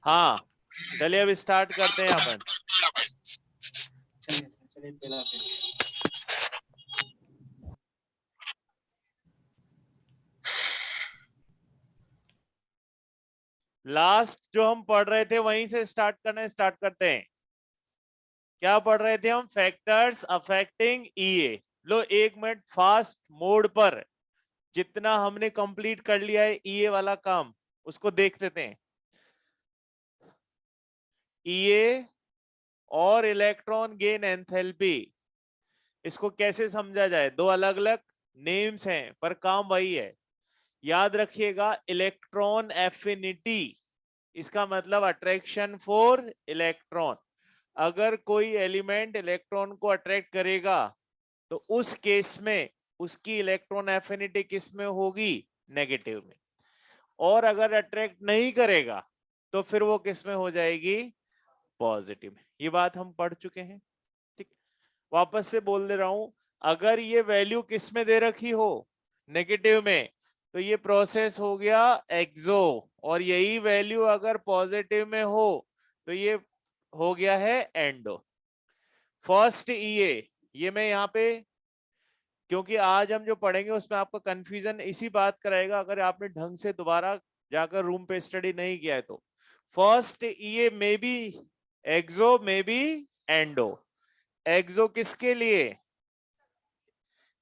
हाँ चलिए अब स्टार्ट करते हैं अपन। लास्ट जो हम पढ़ रहे थे वहीं से स्टार्ट करते हैं। क्या पढ़ रहे थे हम? फैक्टर्स अफेक्टिंग ईए। लो एक मिनट, फास्ट मोड पर जितना हमने कंप्लीट कर लिया है ईए वाला काम उसको देख लेते हैं। ईए और इलेक्ट्रॉन गेन एंथैल्पी, इसको कैसे समझा जाए? दो अलग अलग नेम्स हैं पर काम वही है। याद रखिएगा, इलेक्ट्रॉन एफिनिटी, इसका मतलब अट्रैक्शन फॉर इलेक्ट्रॉन। अगर कोई एलिमेंट इलेक्ट्रॉन को अट्रैक्ट करेगा तो उस केस में उसकी इलेक्ट्रॉन एफिनिटी किस में होगी? नेगेटिव में। और अगर अट्रैक्ट नहीं करेगा तो फिर वो किस में हो जाएगी? पॉजिटिव में। ये बात हम पढ़ चुके हैं। ठीक, वापस से बोल दे रहा हूं, अगर ये वैल्यू किस में दे रखी हो? नेगेटिव में, तो ये प्रोसेस हो गया एक्सो। और यही वैल्यू अगर पॉजिटिव में हो तो ये हो गया है एंडो। फर्स्ट ईए, ये मैं यहाँ पे, क्योंकि आज हम जो पढ़ेंगे उसमें आपका कंफ्यूजन इसी बात का रहेगा अगर आपने ढंग से दोबारा जाकर रूम पे स्टडी नहीं किया है तो। First EA may be exo, may be endo. Exo किसके लिए?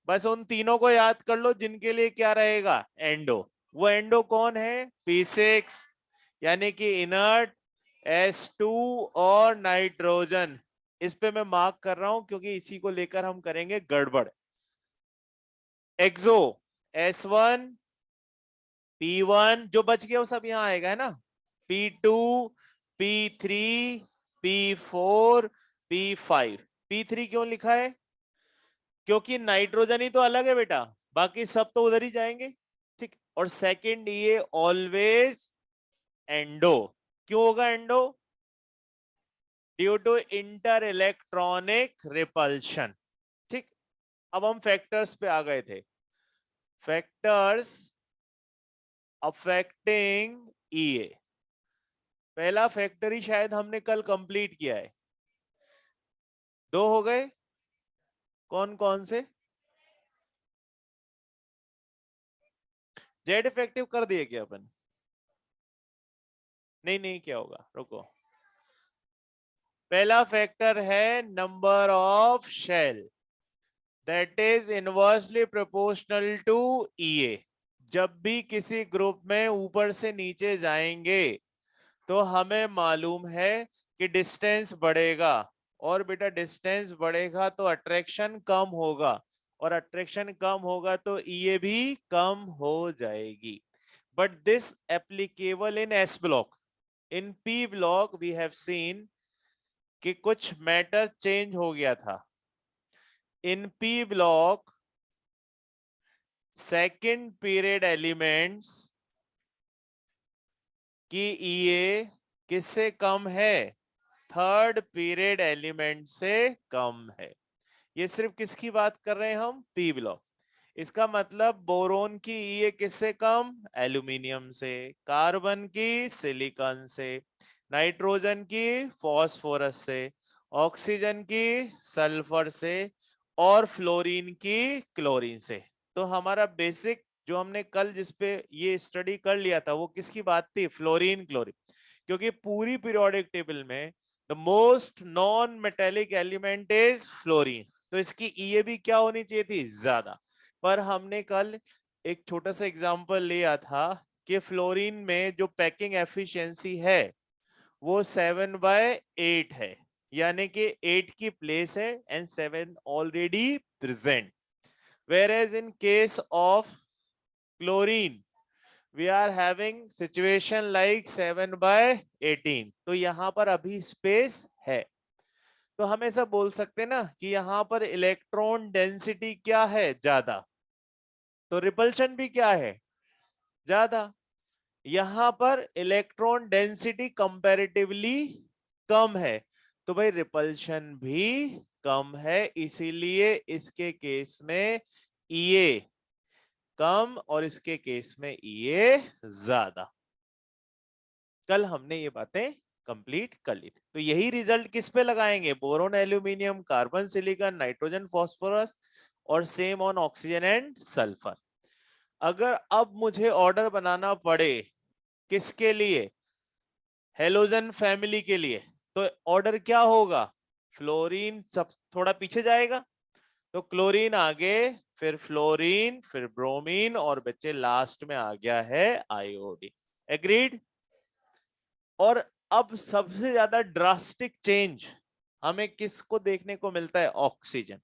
बस उन तीनों को याद कर लो जिनके लिए क्या रहेगा? एंडो। वो एंडो कौन है? P6, यानी कि इनर्ट S2 और नाइट्रोजन। इस पे मैं मार्क कर रहा हूं क्योंकि इसी को लेकर हम करेंगे गड़बड़। एक्सो S1, P1 जो बच गया वो सब यहां आएगा, है ना? P2, P3, P4, P5। P3 क्यों लिखा है? क्योंकि नाइट्रोजन ही तो अलग है बेटा, बाकी सब तो उधर ही जाएंगे। ठीक, और सेकंड ये ऑलवेज एंडो। क्यों होगा endo? Due to inter electronic repulsion. ठीक, अब हम फैक्टर्स पे आ गए थे। Factors affecting EA. पहला फैक्टर ही शायद हमने कल कंप्लीट किया है। दो हो गए, कौन कौन से? जेड इफेक्टिव कर दिए क्या अपन? नहीं नहीं, क्या होगा, रुको। पहला फैक्टर है number of shell, that is inversely proportional to EA. जब भी किसी ग्रुप में ऊपर से नीचे जाएंगे तो हमें मालूम है कि डिस्टेंस बढ़ेगा, और बेटा डिस्टेंस बढ़ेगा तो अट्रैक्शन कम होगा, और अट्रैक्शन कम होगा तो ईए भी कम हो जाएगी। But this applicable in S block. In P block we have seen कि कुछ मैटर चेंज हो गया था। In P block second period elements की ईए किससे कम है? थर्ड पीरियड एलिमेंट से कम है। ये सिर्फ किसकी बात कर रहे हैं हम? P block. इसका मतलब बोरोन की ईए किससे कम? एल्यूमिनियम से। कार्बन की सिलिकॉन से। नाइट्रोजन की फॉस्फोरस से। ऑक्सीजन की सल्फर से। और फ्लोरीन की क्लोरीन से। तो हमारा बेसिक जो हमने कल जिसपे ये स्टडी कर लिया था वो किसकी बात थी? Fluorine chlorine. क्योंकि पूरी पीरियोडिक टेबल में the most non metallic element is fluorine, तो इसकी ईए भी क्या होनी चाहिए थी? ज्यादा। पर हमने कल एक छोटा सा एग्जांपल लिया था कि फ्लोरीन में जो पैकिंग एफिशिएंसी है वो 7/8 है, यानी कि 8 की प्लेस है and 7 already present. Whereas in case of chlorine we are having situation like 7/18, तो यहां पर अभी स्पेस है, तो हम ऐसा बोल सकते हैं ना कि यहां पर इलेक्ट्रॉन डेंसिटी क्या है, ज्यादा, तो रिपल्शन भी क्या है, ज्यादा। यहां पर इलेक्ट्रॉन डेंसिटी कंपैरेटिवली कम है, तो भाई रिपल्शन भी कम है, इसीलिए इसके केस में ईए कम और इसके केस में ईए ज्यादा। कल हमने ये बातें कंप्लीट कर ली थी, तो यही रिजल्ट किस पे लगाएंगे, boron aluminium, carbon silicon, nitrogen phosphorus, और same on oxygen and sulphur. अगर अब मुझे ऑर्डर बनाना पड़े किसके लिए, हेलोजन फैमिली के लिए, तो ऑर्डर क्या होगा, फ्लोरीन सब थोड़ा पीछे जाएगा, तो क्लोरीन आगे, फिर फ्लोरीन, फिर ब्रोमीन, और बच्चे लास्ट में आ गया है आयोडीन। एग्रीड। और अब सबसे ज्यादा ड्रास्टिक चेंज हमें किसको देखने को मिलता है, ऑक्सीजन।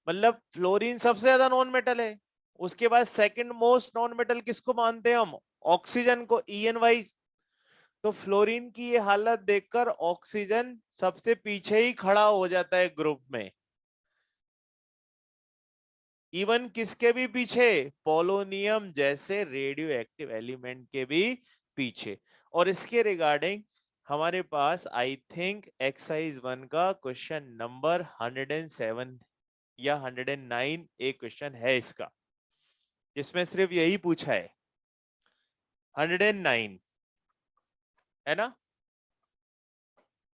मतलब फ्लोरीन सबसे ज्यादा नॉन मेटल है, उसके बाद सेकंड मोस्ट नॉन मेटल किसको मानते हैं हम, ऑक्सीजन को, ईएन वाइज। तो फ्लोरीन की ये हालत देखकर ऑक्सीजन सबसे पीछे ही खड़ा हो जाता है ग्रुप में, इवन किसके भी पीछे, पोलोनियम जैसे रेडियो एक्टिव एलिमेंट के भी पीछे। और इसके रिगार्डिंग हमारे पास आई थिंक एक्सरसाइज 1 का क्वेश्चन नंबर 107 या 109 एक क्वेश्चन है इसका, जिसमें सिर्फ यही पूछा है, 109 है ना।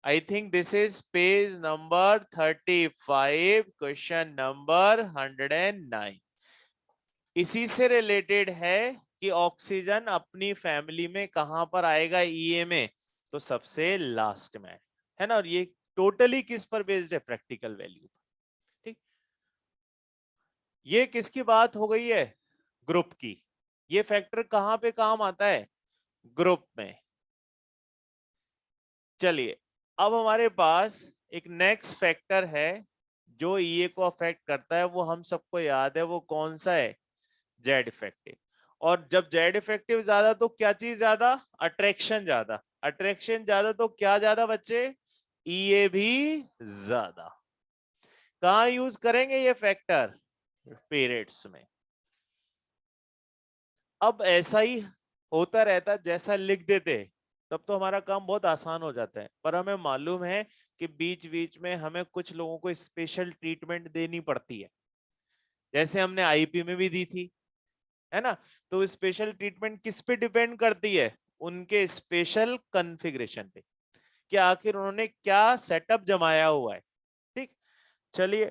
I think this is page number 35, question number 109। इसी से रिलेटेड है कि ऑक्सीजन अपनी फैमिली में कहां पर आएगा, ईए में, तो सबसे लास्ट में है ना। और ये टोटली किस पर बेस्ड है, प्रैक्टिकल वैल्यू। ठीक, ये किसकी बात हो गई है, ग्रुप की। ये फैक्टर कहां पे काम आता है, ग्रुप में। चलिए, अब हमारे पास एक नेक्स्ट फैक्टर है जो ईए को अफेक्ट करता है, वो हम सबको याद है, वो कौन सा है, जेड इफेक्टिव। और जब जेड इफेक्टिव ज्यादा तो क्या चीज ज्यादा, अट्रैक्शन ज्यादा, अट्रैक्शन ज्यादा तो क्या ज्यादा बच्चे, ईए भी ज्यादा। कहां यूज करेंगे ये फैक्टर, पीरियड्स में। अब ऐसा ही होता रहता, जैसा लिख देते तब तो हमारा काम बहुत आसान हो जाता है, पर हमें मालूम है कि बीच बीच में हमें कुछ लोगों को स्पेशल ट्रीटमेंट देनी पड़ती है, जैसे हमने आईपी में भी दी थी, है ना। तो स्पेशल ट्रीटमेंट किस पे डिपेंड करती है, उनके स्पेशल कॉन्फ़िगरेशन पे, कि आखिर उन्होंने क्या सेटअप जमाया हुआ है। ठीक, चलिए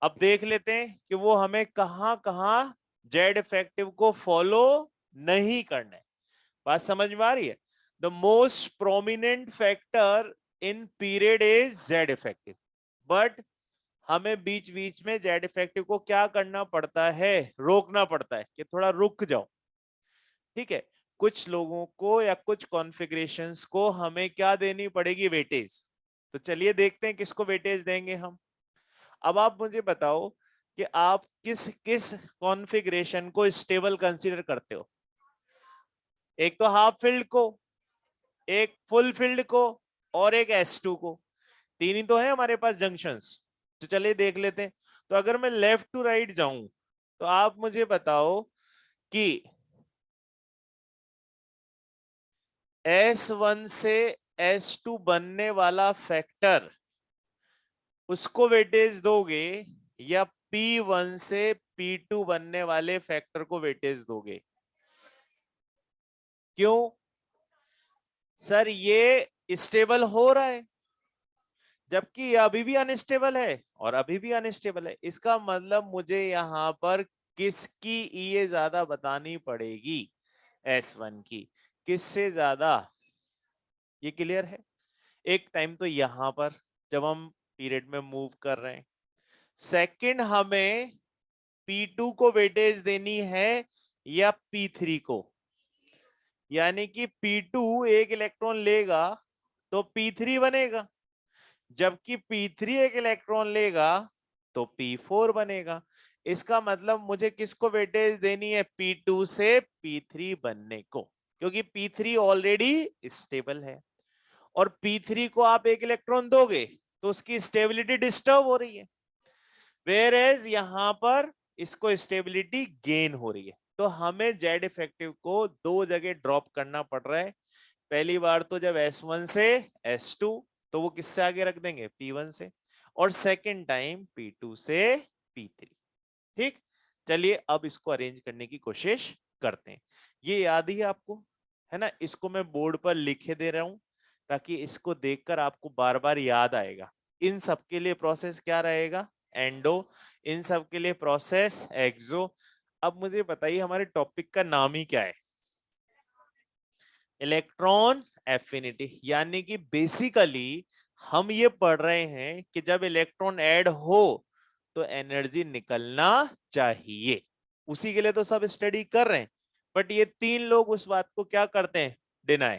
अब देख लेते हैं कि वो हमें कहां कहां जेड इफेक्टिव को फॉलो नहीं करना है। बात समझ में आ रही है। The most prominent factor in period is Z effective, but हमें बीच बीच में जेड इफेक्टिव को क्या करना पड़ता है, रोकना पड़ता है कि थोड़ा रुक जाओ। ठीक है, कुछ लोगों को या कुछ कॉन्फ़िगरेशंस को हमें क्या देनी पड़ेगी, वेटेज। तो चलिए देखते हैं किसको वेटेज देंगे हम। अब आप मुझे बताओ कि आप किस किस कॉन्फ़िगरेशन को स्टेबल कंसीडर करते हो, एक तो हाफ फील्ड को, एक फुल फील्ड को, और एक S2 को। तीन ही तो है हमारे पास जंक्शंस। तो चलिए देख लेते हैं। तो अगर मैं लेफ्ट टू राइट जाऊं तो आप मुझे बताओ कि S1 से S2 बनने वाला फैक्टर, उसको वेटेज दोगे या P1 से P2 बनने वाले फैक्टर को वेटेज दोगे। क्यों सर, ये स्टेबल हो रहा है जबकि अभी भी अनस्टेबल है, और अभी भी अनस्टेबल है, इसका मतलब मुझे यहां पर किसकी ईए ज्यादा बतानी पड़ेगी, S1 की। किससे ज्यादा, ये क्लियर है। एक टाइम तो यहां पर जब हम पीरियड में मूव कर रहे हैं, सेकंड हमें P2 को वेटेज देनी है या P3 को, यानी कि P2 एक इलेक्ट्रॉन लेगा तो P3 बनेगा, जबकि P3 एक इलेक्ट्रॉन लेगा तो P4 बनेगा। इसका मतलब मुझे किसको वेटेज देनी है, P2 से P3 बनने को, क्योंकि P3 ऑलरेडी स्टेबल है और P3 को आप एक इलेक्ट्रॉन दोगे तो उसकी स्टेबिलिटी डिस्टर्ब हो रही है, वेयर एज यहां पर इसको स्टेबिलिटी गेन हो रही है। तो हमें जेड इफेक्टिव को दो जगह ड्रॉप करना पड़ रहा है। पहली बार तो जब S1 से S2 तो वो किससे आगे रख देंगे, P1 से, और सेकेंड टाइम P2 से P3। ठीक, चलिए अब इसको अरेंज करने की कोशिश करते हैं। ये याद ही है आपको, है ना, इसको मैं बोर्ड पर लिखे दे रहा हूं ताकि इसको देखकर आपको बार बार याद आएगा। इन सब के लिए प्रोसेस क्या रहेगा, एंडो, इन सब के लिए प्रोसेस एक्सो। अब मुझे बताइए हमारे टॉपिक का नाम ही क्या है, इलेक्ट्रॉन एफिनिटी। यानी कि बेसिकली हम ये पढ़ रहे हैं कि जब इलेक्ट्रॉन ऐड हो तो एनर्जी निकलना चाहिए, उसी के लिए तो सब स्टडी कर रहे हैं। बट ये तीन लोग उस बात को क्या करते हैं, डिनाई,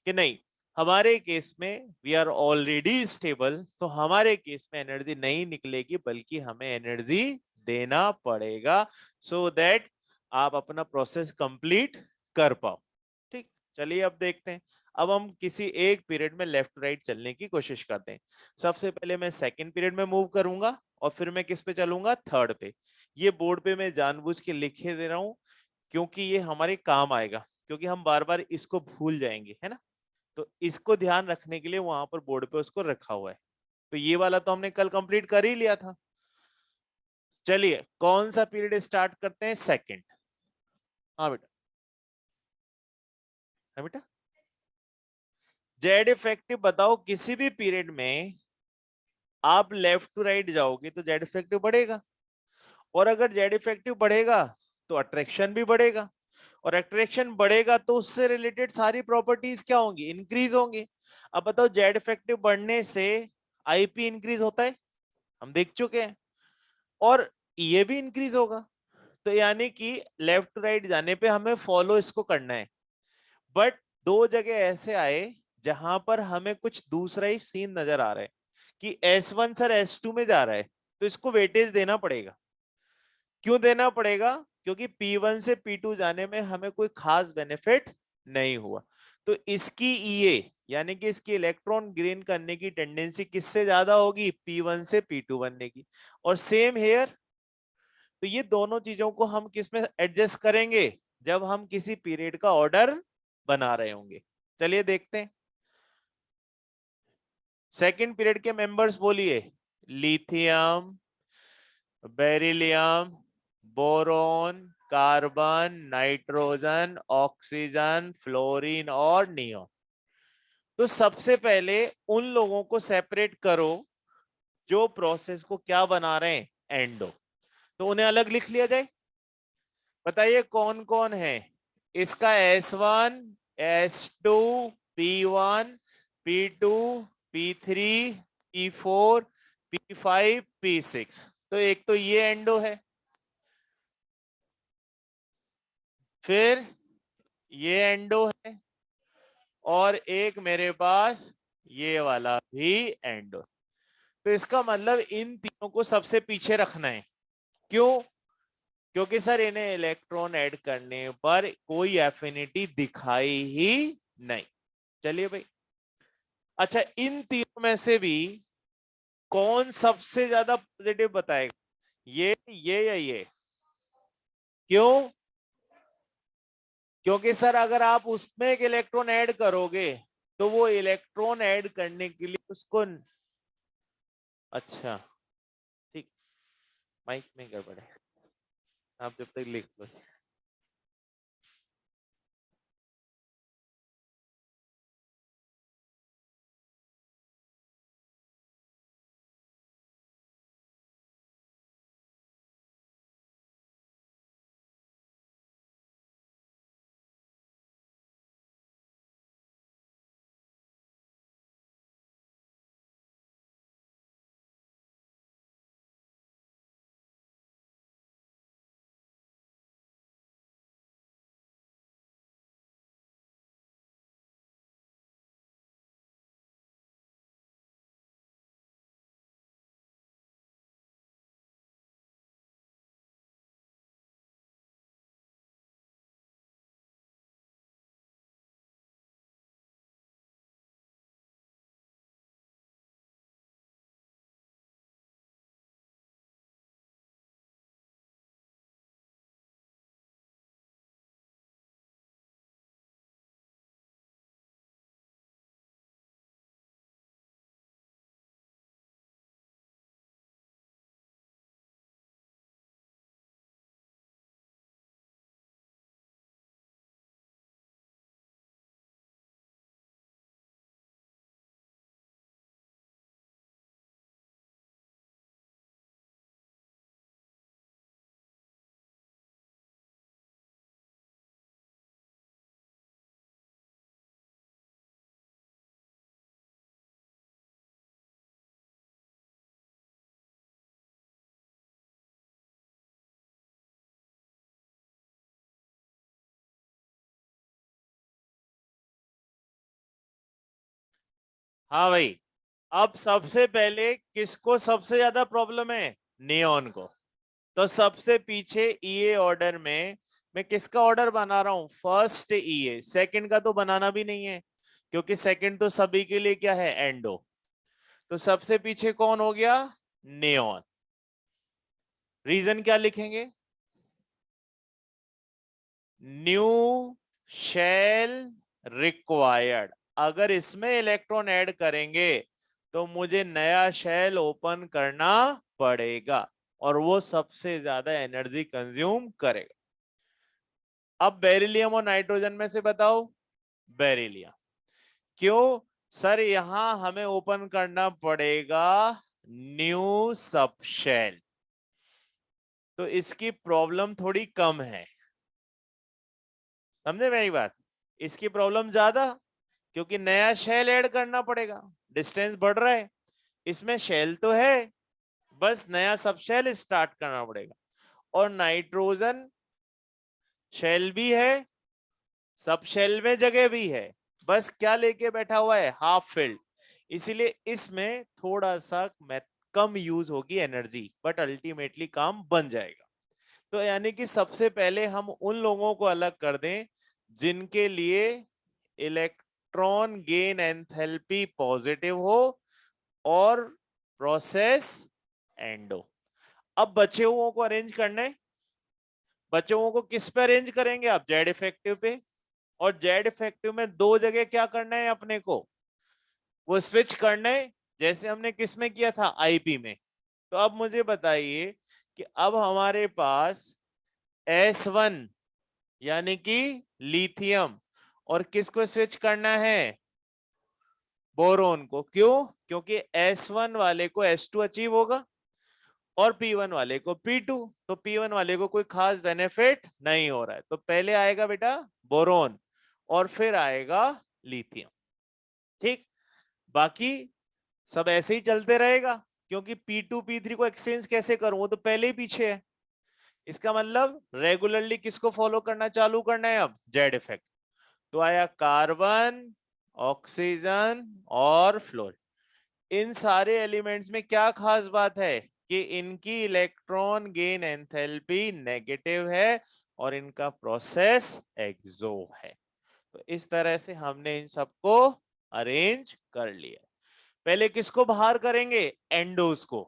कि नहीं हमारे केस में वी आर ऑलरेडी स्टेबल, तो हमारे केस में एनर्जी नहीं निकलेगी बल्कि हमें एनर्जी देना पड़ेगा सो दैट आप अपना प्रोसेस कंप्लीट कर पाओ। ठीक, चलिए अब देखते हैं। अब हम किसी एक पीरियड में लेफ्ट राइट चलने की कोशिश करते हैं। सबसे पहले मैं सेकंड पीरियड में मूव करूंगा और फिर मैं किस पे चलूंगा, थर्ड पे। ये बोर्ड पे मैं जानबूझ के लिखे दे रहा हूं क्योंकि ये हमारे काम आएगा, क्योंकि हम बार बार इसको भूल जाएंगे, है ना। तो इसको ध्यान रखने के लिए वहां पर बोर्ड पे उसको रखा हुआ है। तो ये वाला तो हमने कल कंप्लीट कर ही लिया था। चलिए कौन सा पीरियड स्टार्ट करते हैं, सेकंड। हाँ बेटा, हाँ बेटा, जेड इफेक्टिव बताओ, किसी भी पीरियड में आप लेफ्ट टू राइट जाओगे तो जेड इफेक्टिव बढ़ेगा, और अगर जेड इफेक्टिव बढ़ेगा तो अट्रैक्शन भी बढ़ेगा, और अट्रैक्शन बढ़ेगा तो उससे रिलेटेड सारी प्रॉपर्टीज क्या होंगी, इंक्रीज होंगी। अब बताओ जेड इफेक्टिव बढ़ने से आईपी इंक्रीज होता है, हम देख चुके हैं, और ये भी इंक्रीज होगा। तो यानी कि लेफ्ट टू राइट जाने पे हमें फॉलो इसको करना है। बट दो जगह ऐसे आए जहां पर हमें कुछ दूसरा ही सीन नजर आ रहा है कि S1 सर S2 में जा रहा है, तो इसको वेटेज देना पड़ेगा। क्यों देना पड़ेगा, क्योंकि P1 से P2 जाने में हमें कोई खास बेनिफिट नहीं हुआ। तो इसकी EA यानी कि इसकी इलेक्ट्रॉन गेन करने की टेंडेंसी किससे ज्यादा होगी, P1 से P2 बनने की। और सेम हेयर, तो ये दोनों चीजों को हम किस में एडजस्ट करेंगे, जब हम किसी पीरियड का ऑर्डर बना रहे होंगे। चलिए देखते हैं। सेकंड पीरियड के मेंबर्स बोलिए, lithium, beryllium, boron, carbon, nitrogen, oxygen, fluorine और नियोन। तो सबसे पहले उन लोगों को सेपरेट करो जो प्रोसेस को क्या बना रहे हैं, एंडो। तो उन्हें अलग लिख लिया जाए। बताइए कौन कौन है इसका, S1, S2, P1, P2, P3, P4, P5, P6। तो एक तो ये एंडो है, फिर ये एंडो है, और एक मेरे पास ये वाला भी एंडो। तो इसका मतलब इन तीनों को सबसे पीछे रखना है। क्यों, क्योंकि सर इन्हें इलेक्ट्रॉन ऐड करने पर कोई एफिनिटी दिखाई ही नहीं। चलिए भाई, अच्छा इन तीनों में से भी कौन सबसे ज्यादा पॉजिटिव बताएगा, ये या ये। क्यों, क्योंकि सर अगर आप उसमें एक इलेक्ट्रॉन ऐड करोगे तो वो इलेक्ट्रॉन ऐड करने के लिए उसको, अच्छा ठीक, माइक में गड़बड़ है, आप जब तक लिख लो। हाँ भाई, अब सबसे पहले किसको सबसे ज्यादा प्रॉब्लम है? नियॉन को। तो सबसे पीछे ईए ऑर्डर में मैं किसका ऑर्डर बना रहा हूं? फर्स्ट ईए। सेकंड का तो बनाना भी नहीं है, क्योंकि सेकंड तो सभी के लिए क्या है? एंडो। तो सबसे पीछे कौन हो गया? नियॉन। रीजन क्या लिखेंगे? New shell required. अगर इसमें इलेक्ट्रॉन ऐड करेंगे तो मुझे नया शेल ओपन करना पड़ेगा, और वो सबसे ज्यादा एनर्जी कंज्यूम करेगा। अब बेरिलियम और नाइट्रोजन में से बताओ। बेरिलियम। क्यों? सर यहां हमें ओपन करना पड़ेगा न्यू सबशेल, तो इसकी प्रॉब्लम थोड़ी कम है। समझे मेरी बात? इसकी प्रॉब्लम ज्यादा, क्योंकि नया शेल ऐड करना पड़ेगा, डिस्टेंस बढ़ रहा है। इसमें शेल तो है, बस नया सब शेल स्टार्ट करना पड़ेगा। और नाइट्रोजन शेल भी है, सब शेल में जगह भी है, बस क्या लेके बैठा हुआ है? Half filled. इसीलिए इसमें थोड़ा सा कम यूज होगी एनर्जी, बट अल्टीमेटली काम बन जाएगा। तो यानी कि सबसे पहले हम उन लोगों को अलग कर दें जिनके लिए इलेक्ट्रॉन गेन एंथैल्पी पॉजिटिव हो और प्रोसेस एंडो। अब बचे हुओं को अरेंज करना है। बचे हुओं को किस पे अरेंज करेंगे आप? जेड इफेक्टिव पे। और जेड इफेक्टिव में दो जगह क्या करना है अपने को? वो स्विच करना है, जैसे हमने किस में किया था? आईपी में। तो अब मुझे बताइए कि अब हमारे पास S1 यानी कि लिथियम, और किसको स्विच करना है? बोरोन को। क्यों? क्योंकि S1 वाले को S2 अचीव होगा और P1 वाले को P2। तो P1 वाले को कोई खास बेनिफिट नहीं हो रहा है, तो पहले आएगा बेटा बोरोन और फिर आएगा लिथियम। ठीक। बाकी सब ऐसे ही चलते रहेगा, क्योंकि P2 P3 को एक्सचेंज कैसे करूं? वो तो पहले ही पीछे है। इसका मतलब रेगुलरली किसको फॉलो करना चालू करना है? अब जेड इफेक्ट। तो आया कार्बन, ऑक्सीजन और फ्लोरीन। इन सारे एलिमेंट्स में क्या खास बात है? कि इनकी इलेक्ट्रॉन गेन एंथैल्पी नेगेटिव है और इनका प्रोसेस एक्सो है। तो इस तरह से हमने इन सबको अरेंज कर लिया। पहले किसको बाहर करेंगे? एंडोस को।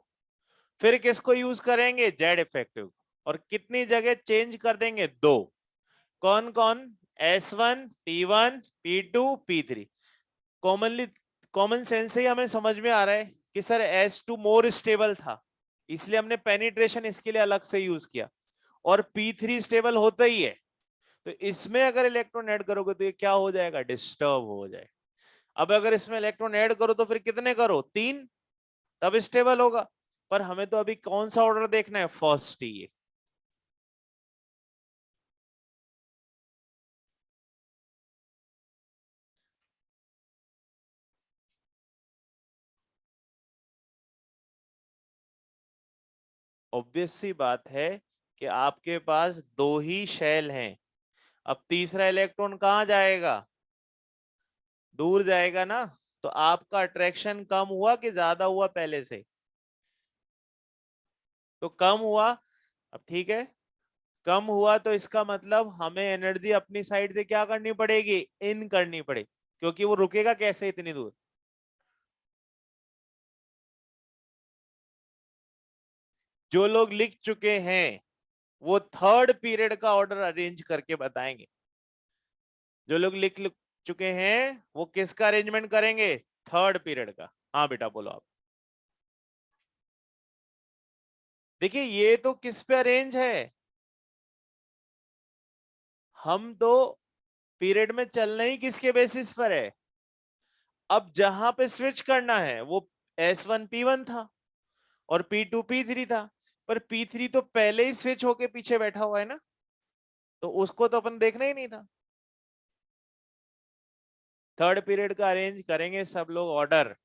फिर किसको यूज करेंगे? Z effective. और कितनी जगह चेंज कर देंगे? दो। कौन कौन? S1 P1 P2 P3। Commonly common sense से ही हमें समझ में आ रहा है कि सर S2 मोर स्टेबल था, इसलिए हमने पेनिट्रेशन इसके लिए अलग से यूज किया। और P3 स्टेबल होता ही है, तो इसमें अगर इलेक्ट्रॉन ऐड करोगे तो ये क्या हो जाएगा? डिस्टर्ब हो जाए। अब अगर इसमें इलेक्ट्रॉन ऐड करो तो फिर कितने करो? तीन, तब स्टेबल होगा। पर हमें तो अभी कौन सा ऑर्डर देखना है? फर्स्ट ही। ऑब्वियस सी बात है कि आपके पास दो ही शेल हैं। अब तीसरा इलेक्ट्रॉन कहां जाएगा? दूर जाएगा ना। तो आपका अट्रैक्शन कम हुआ कि ज्यादा हुआ पहले से? तो कम हुआ। अब ठीक है, कम हुआ तो इसका मतलब हमें एनर्जी अपनी साइड से क्या करनी पड़ेगी? इन करनी पड़ेगी, क्योंकि वो रुकेगा कैसे इतनी दूर? जो लोग लिख चुके हैं वो थर्ड पीरियड का ऑर्डर अरेंज करके बताएंगे। जो लोग लिख चुके हैं वो किसका अरेंजमेंट करेंगे? थर्ड पीरियड का। हाँ बेटा बोलो आप। देखिए ये तो किस पे अरेंज है? हम तो पीरियड में चलना ही किसके बेसिस पर है? अब जहां पे स्विच करना है वो S1 P1 था और P2 P3 था, पर P3 तो पहले ही स्विच होके पीछे बैठा हुआ है ना, तो उसको तो अपन देखना ही नहीं था। थर्ड पीरियड का अरेंज करेंगे सब लोग ऑर्डर,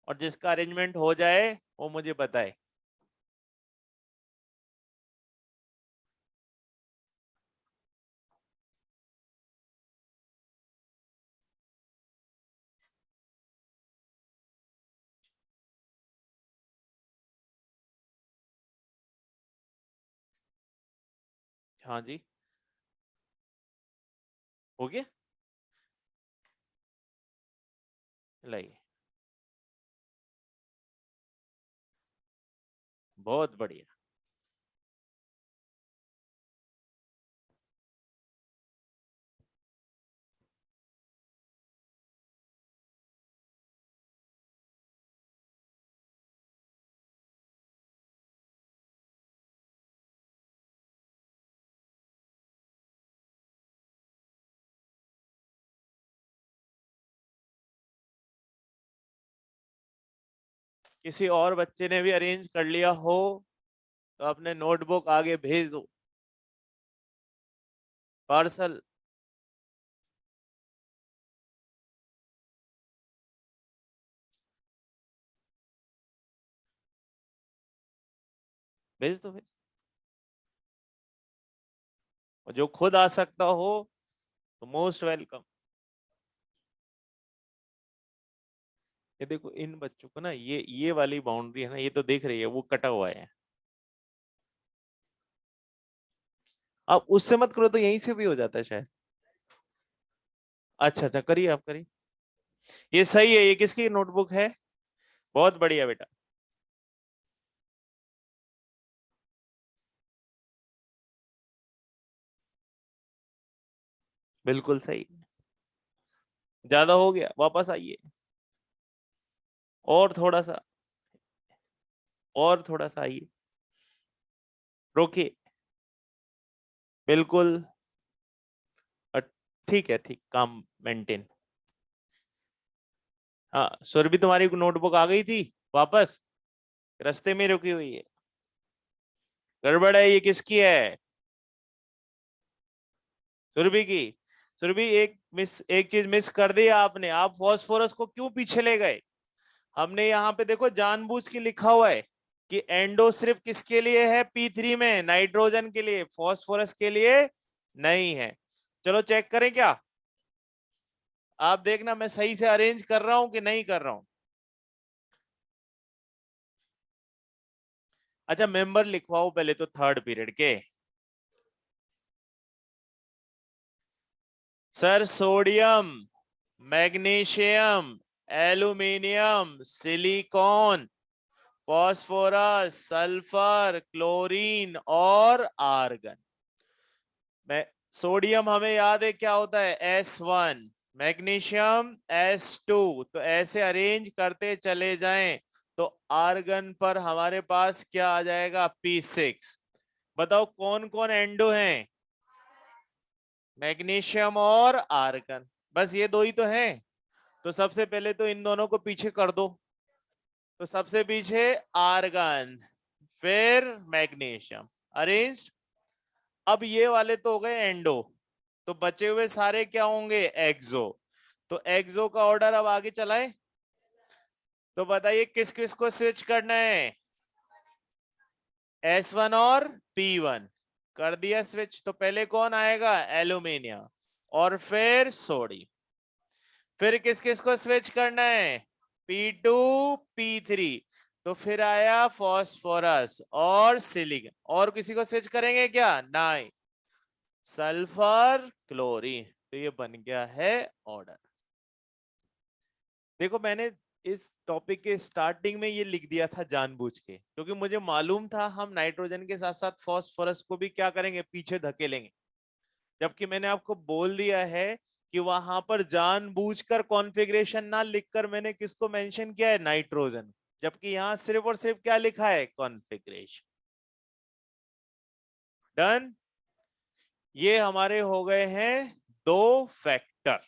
और जिसका अरेंजमेंट हो जाए वो मुझे बताए। हाँ जी, हो गया, लाइए, बहुत बढ़िया। किसी और बच्चे ने भी अरेंज कर लिया हो तो अपने नोटबुक आगे भेज दो, पार्सल। भेज दो, भेज। और जो खुद आ सकता हो तो मोस्ट वेलकम। ये देखो इन बच्चों को ना, ये वाली बाउंड्री है ना, ये तो देख रही है, वो कटा हुआ है। आप उससे मत करो तो यहीं से भी हो जाता है शायद। अच्छा अच्छा, करिए, आप करिए। ये सही है, ये किसकी नोटबुक है? बहुत बढ़िया बेटा। बिल्कुल सही। ज्यादा हो गया, वापस आइए। और थोड़ा सा, और थोड़ा सा आइए। रोकिए। बिल्कुल। अ, ठीक है, ठीक, काम मेंटेन। हाँ, सुरभि तुम्हारी नोटबुक आ गई थी वापस, रास्ते में रुकी हुई है। गड़बड़ है, ये किसकी है? सुरभि की। सुरभि, एक चीज मिस कर दी आपने, आप फॉस्फोरस को क्यों पीछे ले गए? हमने यहाँ पे देखो जानबूझ के लिखा हुआ है कि एंडो सिर्फ किसके लिए है, P3 में, नाइट्रोजन के लिए, फॉस्फोरस के लिए नहीं है। चलो चेक करें क्या? आप देखना मैं सही से अरेंज कर रहा हूं कि नहीं कर रहा हूं। अच्छा, मेंबर लिखवाओ पहले तो थर्ड पीरियड के। Sir, sodium, magnesium, aluminium, silicon, phosphorus, sulphur, chlorine और आर्गन। मैं सोडियम हमें याद है क्या होता है, S1, मैग्नीशियम S2, तो ऐसे अरेंज करते चले जाएं तो आर्गन पर हमारे पास क्या आ जाएगा, P6। बताओ कौन कौन एंडो हैं? मैग्नीशियम और आर्गन, बस ये दो ही तो हैं। तो सबसे पहले तो इन दोनों को पीछे कर दो। तो सबसे पीछे आर्गन, फिर मैग्नीशियम, अरेंज्ड। अब ये वाले तो हो गए एंडो, तो बचे हुए सारे क्या होंगे, एक्सो। तो एक्सो का ऑर्डर अब आगे चलाएं। तो बताइए किस किस को स्विच करना है? S1 और P1 कर दिया स्विच, तो पहले कौन आएगा, एल्यूमिनियम, और फिर सोडियम। फिर किस किस को स्विच करना है, P2, P3, तो फिर आया फॉस्फोरस और सिलिकॉन। और किसी को स्विच करेंगे क्या, नहीं, सल्फर, क्लोरीन। तो ये बन गया है ऑर्डर। देखो मैंने इस टॉपिक के स्टार्टिंग में ये लिख दिया था जानबूझ के, क्योंकि मुझे मालूम था हम नाइट्रोजन के साथ साथ फॉस्फोरस को भी क्या करेंगे, पीछे धकेलेंगे। जबकि मैंने आपको बोल दिया है कि वहां पर जानबूझकर कॉन्फ़िगरेशन ना लिखकर मैंने किसको मेंशन किया है, नाइट्रोजन। जबकि यहां सिर्फ और सिर्फ क्या लिखा है, कॉन्फ़िगरेशन। डन। ये हमारे हो गए हैं दो फैक्टर।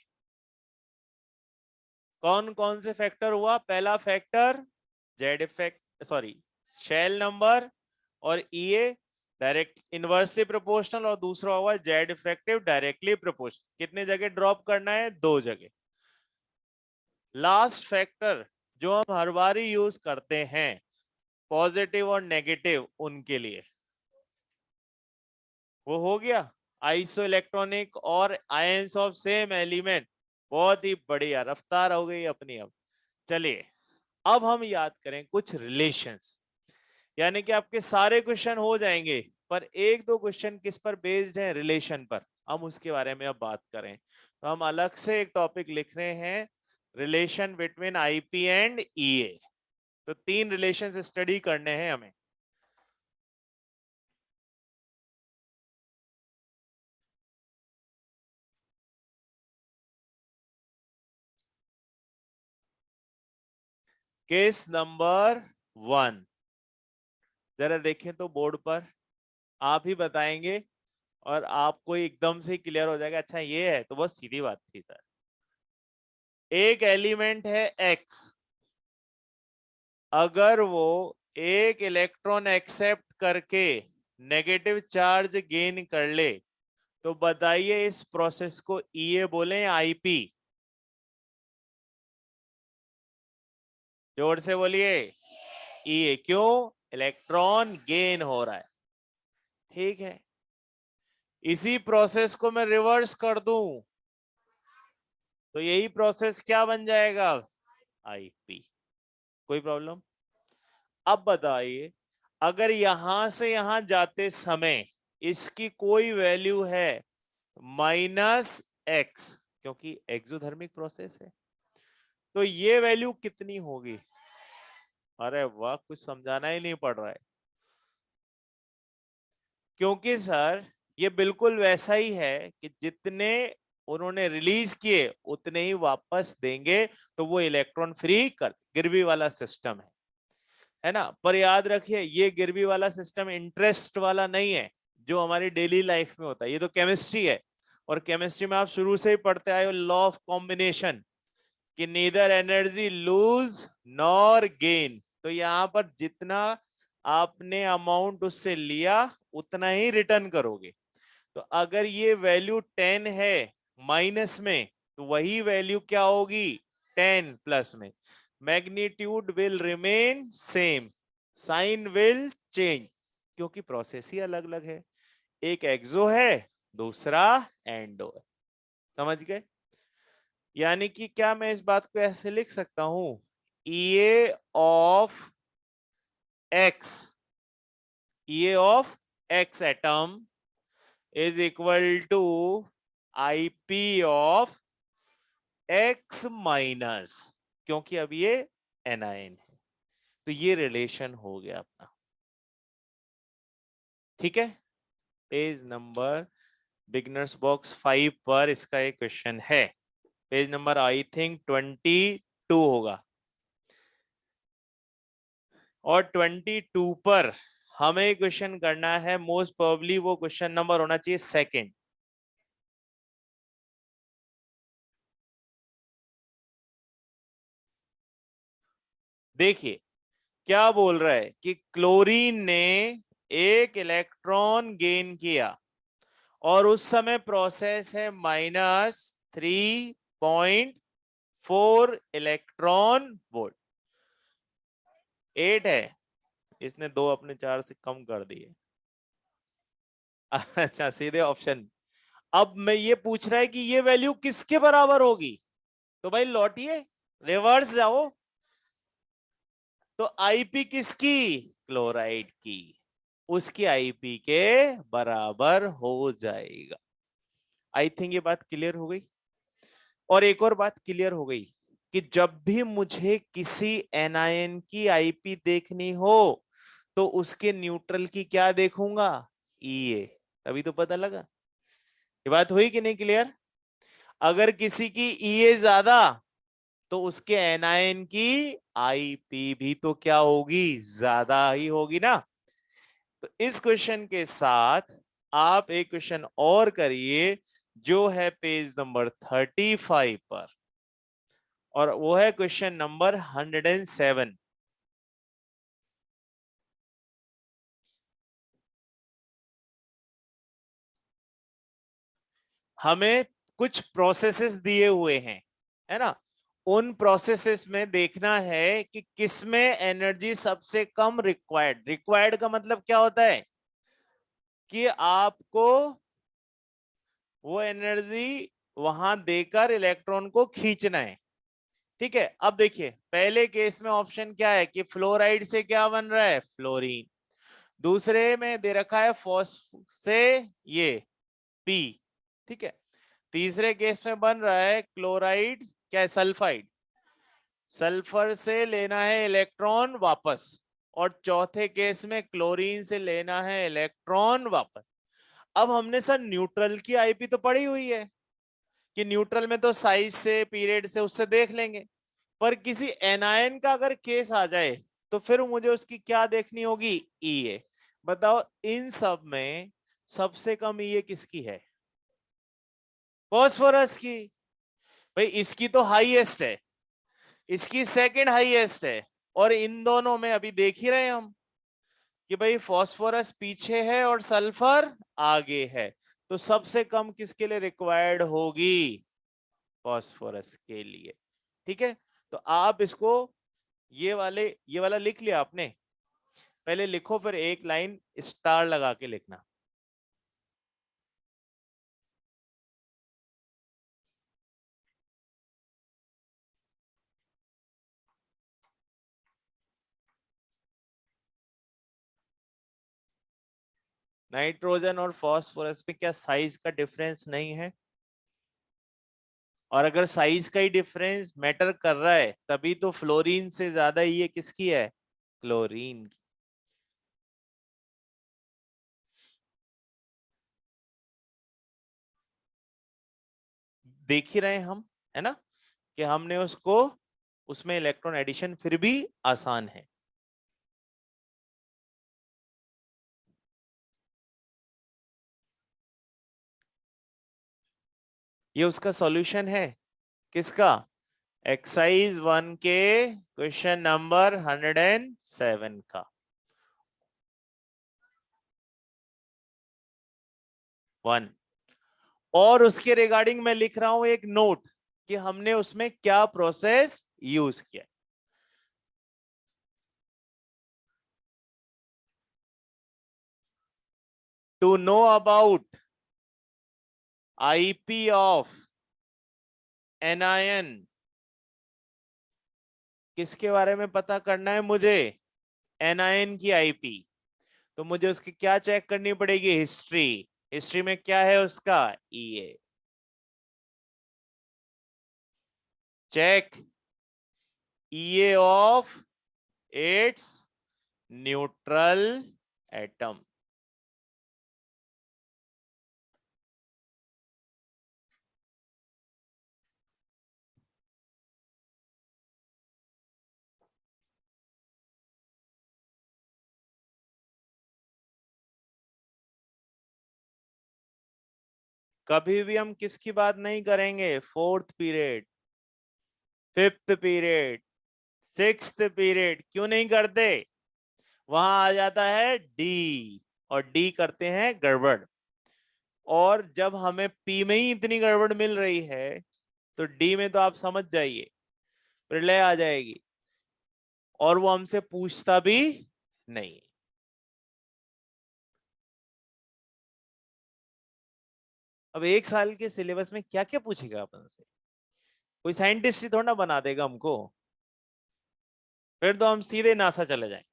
कौन कौन से फैक्टर हुआ, पहला factor Z effect, sorry, shell number और ईए डायरेक्ट इनवर्सली प्रोपोर्शनल, और दूसरा हुआ जेड इफेक्टिव डायरेक्टली प्रोपोर्शनल। कितने जगह ड्रॉप करना है, दो जगह। लास्ट फैक्टर जो हम हर बार ही यूज करते हैं, पॉजिटिव और नेगेटिव, उनके लिए वो हो गया, आइसो इलेक्ट्रॉनिक और आयंस ऑफ सेम एलिमेंट। बहुत ही बढ़िया, रफ्तार हो गई अपनी। अब चलिए, अब हम याद करें कुछ रिलेशंस, यानी कि आपके सारे क्वेश्चन हो जाएंगे पर एक दो क्वेश्चन किस पर बेस्ड है, रिलेशन पर, हम उसके बारे में अब बात करें। तो हम अलग से एक टॉपिक लिख रहे हैं, रिलेशन बिटवीन आईपी एंड ईए। तो 3 रिलेशंस स्टडी करने हैं हमें। केस नंबर 1 जरा देखें तो बोर्ड पर, आप ही बताएंगे और आपको एकदम से क्लियर हो जाएगा, अच्छा ये है, तो बहुत सीधी बात थी सर। एक एलिमेंट है x, अगर वो एक इलेक्ट्रॉन एक्सेप्ट करके नेगेटिव चार्ज गेन कर ले, तो बताइए इस प्रोसेस को ईए बोले या आईपी? जोर से बोलिए। ईए, क्यों? इलेक्ट्रॉन गेन हो रहा है। ठीक है, इसी प्रोसेस को मैं रिवर्स कर दूं तो यही प्रोसेस क्या बन जाएगा? आईपी। कोई प्रॉब्लम? अब बताइए, अगर यहां से यहां जाते समय इसकी कोई वैल्यू है -x, क्योंकि एक्सोथर्मिक प्रोसेस है, तो ये वैल्यू कितनी होगी? अरे वाह, कुछ समझाना ही नहीं पड़ रहा है। क्योंकि सर ये बिल्कुल वैसा ही है कि जितने उन्होंने रिलीज किए उतने ही वापस देंगे, तो वो इलेक्ट्रॉन फ्री कर, गिरवी वाला सिस्टम है ना। पर याद रखिए, ये गिरवी वाला सिस्टम इंटरेस्ट वाला नहीं है जो हमारी डेली लाइफ में होता है, ये तो केमिस्ट्री है। और केमिस्ट्री में आप शुरू से ही पढ़ते आए हो लॉ ऑफ कॉम्बिनेशन, कि neither energy lose nor gain. तो यहाँ पर जितना आपने अमाउंट उससे लिया उतना ही रिटर्न करोगे। तो अगर ये वैल्यू 10 है माइनस में, तो वही वैल्यू क्या होगी 10 प्लस में। Magnitude will remain same, sign will change, क्योंकि प्रोसेस ही अलग अलग है। एक एक्सो है, दूसरा एंडो है। समझ गए? यानी कि क्या मैं इस बात को ऐसे लिख सकता हूं, EA of X, EA of X atom is equal to IP of X minus, क्योंकि अब ये एनायन है। तो ये रिलेशन हो गया अपना। ठीक है, पेज नंबर बिगनर्स बॉक्स 5 पर इसका एक क्वेश्चन है। पेज नंबर आई थिंक 22 होगा, और 22 पर हमें क्वेश्चन करना है, मोस्ट प्रोबेबली वो क्वेश्चन नंबर होना चाहिए 2nd। देखिए क्या बोल रहा है कि क्लोरीन ने एक इलेक्ट्रॉन गेन किया और उस समय प्रोसेस है -3.4 इलेक्ट्रॉन वोल्ट। 8 है, इसने 2 अपने 4 से कम कर दिए। अच्छा, सीधे ऑप्शन। अब मैं ये पूछ रहा है कि ये वैल्यू किसके बराबर होगी, तो भाई लौटिए, रिवर्स जाओ। तो आईपी किसकी? क्लोराइड की, उसकी आईपी के बराबर हो जाएगा। आई थिंक ये बात क्लियर हो गई। और एक और बात क्लियर हो गई कि जब भी मुझे किसी एनायन की आईपी देखनी हो तो उसके न्यूट्रल की क्या देखूंगा? ईए। तभी तो पता लगा। ये बात हुई कि नहीं क्लियर? अगर किसी की ईए ज्यादा तो उसके एनायन की आईपी भी तो क्या होगी? ज्यादा ही होगी ना। तो इस क्वेश्चन के साथ आप एक क्वेश्चन और करिए जो है पेज नंबर 35 पर, और वो है क्वेश्चन नंबर 107। हमें कुछ प्रोसेसेस दिए हुए हैं, है ना। उन प्रोसेसेस में देखना है कि किसमें एनर्जी सबसे कम रिक्वायर्ड। रिक्वायर्ड का मतलब क्या होता है कि आपको वो एनर्जी वहां देकर इलेक्ट्रॉन को खींचना है। ठीक है, अब देखिए पहले केस में ऑप्शन क्या है कि फ्लोराइड से क्या बन रहा है? फ्लोरीन। दूसरे में दे रखा है से ये पी, ठीक है। तीसरे केस में बन रहा है क्लोराइड, क्या है, सल्फाइड, सल्फर से लेना है इलेक्ट्रॉन वापस, और चौथे केस में क्लोरीन से लेना है इलेक्ट्रॉन वापस। अब हमने सर न्यूट्रल की आईपी तो पढ़ी हुई है कि न्यूट्रल में तो साइज से पीरियड से उससे देख लेंगे, पर किसी एनायन का अगर केस आ जाए तो फिर मुझे उसकी क्या देखनी होगी, ईए। बताओ इन सब में सबसे कम ईए किसकी है, फास्फोरस की। भाई इसकी तो हाईएस्ट है, इसकी सेकंड हाईएस्ट है, और इन दोनों में अभी देख ही रहे हैं हम कि भाई फास्फोरस पीछे है और सल्फर आगे है, तो सबसे कम किसके लिए रिक्वायर्ड होगी, फास्फोरस के लिए। ठीक है, तो आप इसको ये वाला लिख लिया आपने, पहले लिखो फिर एक लाइन स्टार लगा के लिखना। नाइट्रोजन और फास्फोरस में क्या साइज का डिफरेंस नहीं है, और अगर साइज का ही डिफरेंस मैटर कर रहा है तभी तो फ्लोरीन से ज्यादा ये किसकी है, क्लोरीन की। देख ही रहे हैं हम, है ना, कि हमने उसको, उसमें इलेक्ट्रॉन एडिशन फिर भी आसान है। ये उसका सॉल्यूशन है, किसका, एक्सरसाइज 1 के क्वेश्चन नंबर 107 का। 1, और उसके रिगार्डिंग मैं लिख रहा हूं एक नोट कि हमने उसमें क्या प्रोसेस यूज किया। To know about IP of anion, किसके बारे में पता करना है मुझे, एनआयन की आईपी। तो मुझे उसकी क्या चेक करनी पड़ेगी, हिस्ट्री। हिस्ट्री में क्या है उसका, EA. Check EA of its neutral atom. कभी भी हम किसकी बात नहीं करेंगे, fourth period, fifth period, sixth period, क्यों नहीं करते, वहां आ जाता है डी, और डी करते हैं गड़बड़। और जब हमें पी में ही इतनी गड़बड़ मिल रही है तो डी में तो आप समझ जाइए प्रलय आ जाएगी, और वो हमसे पूछता भी नहीं। अब एक साल के सिलेबस में क्या क्या पूछेगा अपन से, कोई साइंटिस्ट ही थोड़ा ना बना देगा हमको, फिर तो हम सीधे नासा चले जाएं।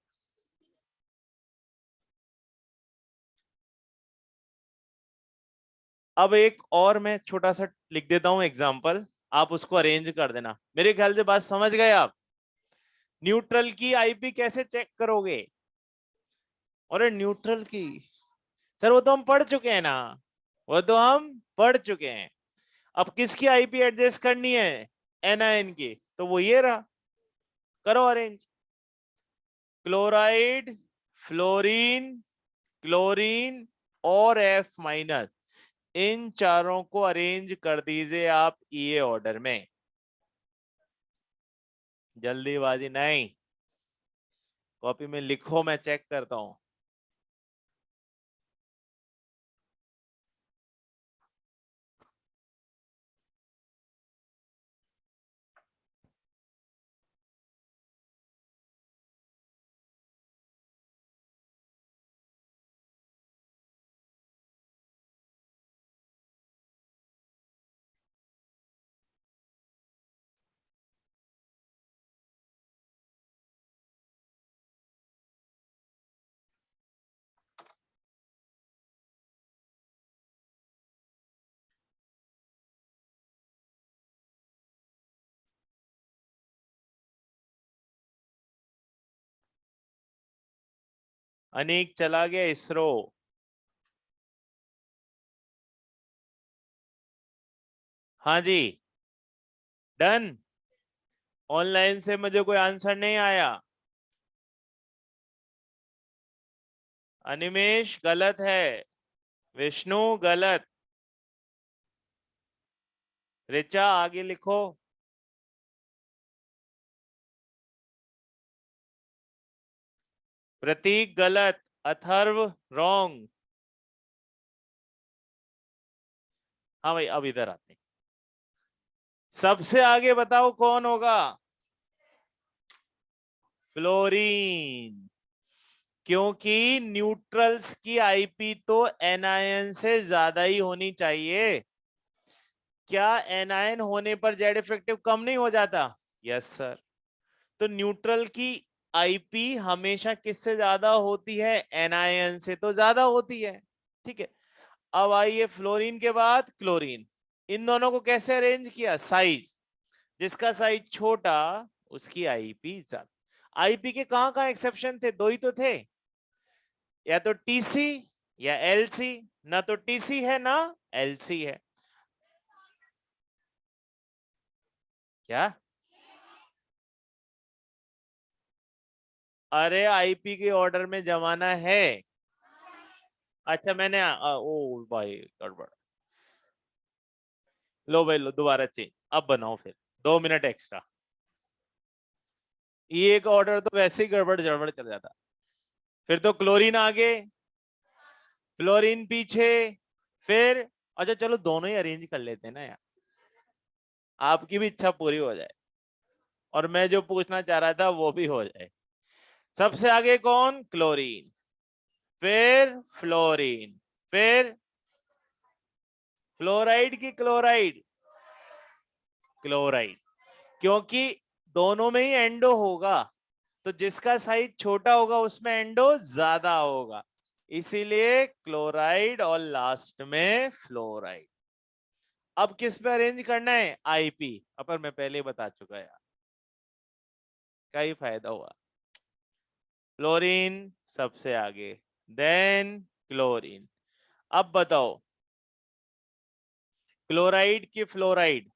अब एक और मैं छोटा सा लिख देता हूं एग्जाम्पल, आप उसको अरेंज कर देना। मेरे ख्याल से बात समझ गए आप। न्यूट्रल की आईपी कैसे चेक करोगे, और न्यूट्रल की, सर वो तो हम पढ़ चुके हैं ना, वो तो हम पढ़ चुके हैं। अब किसकी आईपी एडजस्ट करनी है, एनआईएन की, तो वो ये रहा, करो अरेंज। क्लोराइड, फ्लोरीन, क्लोरीन और एफ माइनस, इन चारों को अरेंज कर दीजिए आप ईए ऑर्डर में। जल्दीबाजी नहीं, कॉपी में लिखो, मैं चेक करता हूं। अनीक चला गया इसरो। हाँ जी, डन। ऑनलाइन से मुझे कोई आंसर नहीं आया। अनिमेश गलत है, विष्णु गलत, ऋचा आगे लिखो। प्रतीक गलत, अथर्व रॉन्ग। हाँ भाई, अब इधर आते हैं। सबसे आगे बताओ कौन होगा? फ्लोरीन। क्योंकि न्यूट्रल्स की आईपी तो एनआयन से ज्यादा ही होनी चाहिए। क्या एनआयन होने पर जेड इफेक्टिव कम नहीं हो जाता? Yes sir. तो न्यूट्रल की आईपी हमेशा किससे ज्यादा होती है? एनआयन से तो ज्यादा होती है। ठीक है। अब आइए फ्लोरीन के बाद क्लोरीन। इन दोनों को कैसे अरेंज किया? साइज, जिसका साइज छोटा उसकी आईपी ज्यादा। आईपी के कहां कहां एक्सेप्शन थे? दो ही तो थे, या तो टीसी या एलसी। ना तो टीसी है ना एलसी है। क्या? अरे आईपी के ऑर्डर में जमाना है। अच्छा मैंने ओ भाई गड़बड़। लो भाई लो, दोबारा चेंज। अब बनाओ फिर, 2 मिनट एक्स्ट्रा। ये एक ऑर्डर तो वैसे ही गड़बड़ गड़बड़ चल जाता। फिर तो क्लोरीन आगे, फ्लोरीन पीछे, फिर अच्छा चलो दोनों ही अरेंज कर लेते हैं ना यार, आपकी भी इच्छा पूरी हो जाए और मैं जो पूछना चाह रहा था वो भी हो जाए। सबसे आगे कौन? क्लोरीन, फिर फ्लोरीन, फिर फ्लोराइड की क्लोराइड? क्लोराइड। क्योंकि दोनों में ही एंडो होगा, तो जिसका साइज छोटा होगा उसमें एंडो ज्यादा होगा, इसीलिए क्लोराइड और लास्ट में फ्लोराइड। अब किस पे अरेंज करना है? आईपी। अपन मैं पहले ही बता चुका यार, क्या ही फायदा हुआ। फ्लोरीन सबसे आगे, देन क्लोरीन। अब बताओ, क्लोराइड की फ्लोराइड?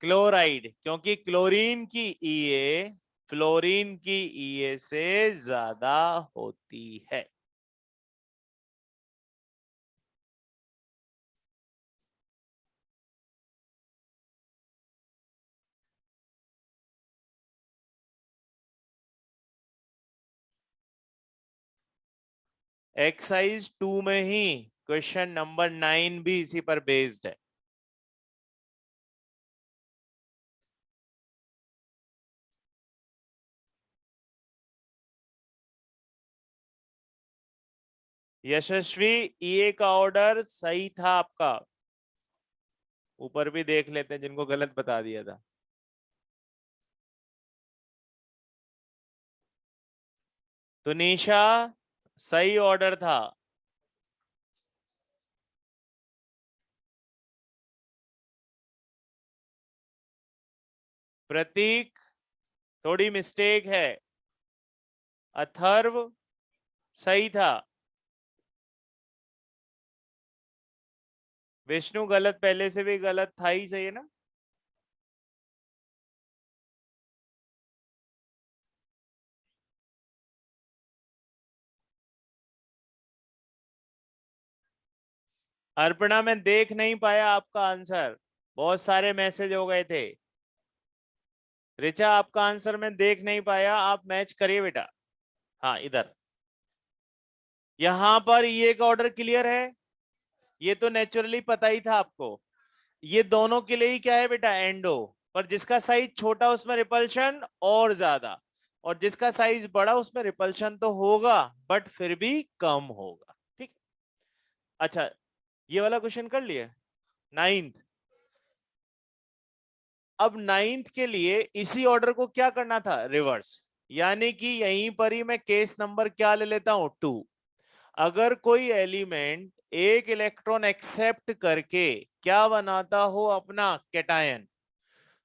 क्लोराइड, क्योंकि क्लोरीन की ईए फ्लोरीन की ईए से ज्यादा होती है। एक्सरसाइज 2 में ही क्वेश्चन नंबर 9 भी इसी पर बेस्ड है। यशस्वी, ईए का ऑर्डर सही था आपका। ऊपर भी देख लेते हैं जिनको गलत बता दिया था। तो निशा, सही ऑर्डर था। प्रतीक, थोड़ी मिस्टेक है। अथर्व, सही था। विष्णु गलत, पहले से भी गलत था ही, सही है ना? अर्पणा, मैं देख नहीं पाया आपका आंसर, बहुत सारे मैसेज हो गए थे। ऋचा, आपका आंसर मैं देख नहीं पाया, आप मैच करिए बेटा। हाँ इधर, यहां पर ये का ऑर्डर क्लियर है, ये तो नेचुरली पता ही था आपको। ये दोनों के लिए ही क्या है बेटा? एंडो। पर जिसका साइज छोटा उसमें रिपल्शन और ज्यादा, और जिसका साइज बड़ा उसमें रिपल्शन तो होगा बट फिर भी कम होगा। ठीक। अच्छा, ये वाला क्वेश्चन कर लिए। 9th। अब 9th के लिए इसी ऑर्डर को क्या करना था? रिवर्स। यानी कि यहीं पर ही मैं केस नंबर क्या ले लेता हूं? 2। अगर कोई एलिमेंट एक इलेक्ट्रॉन एक्सेप्ट करके क्या बनाता हो? अपना कैटायन,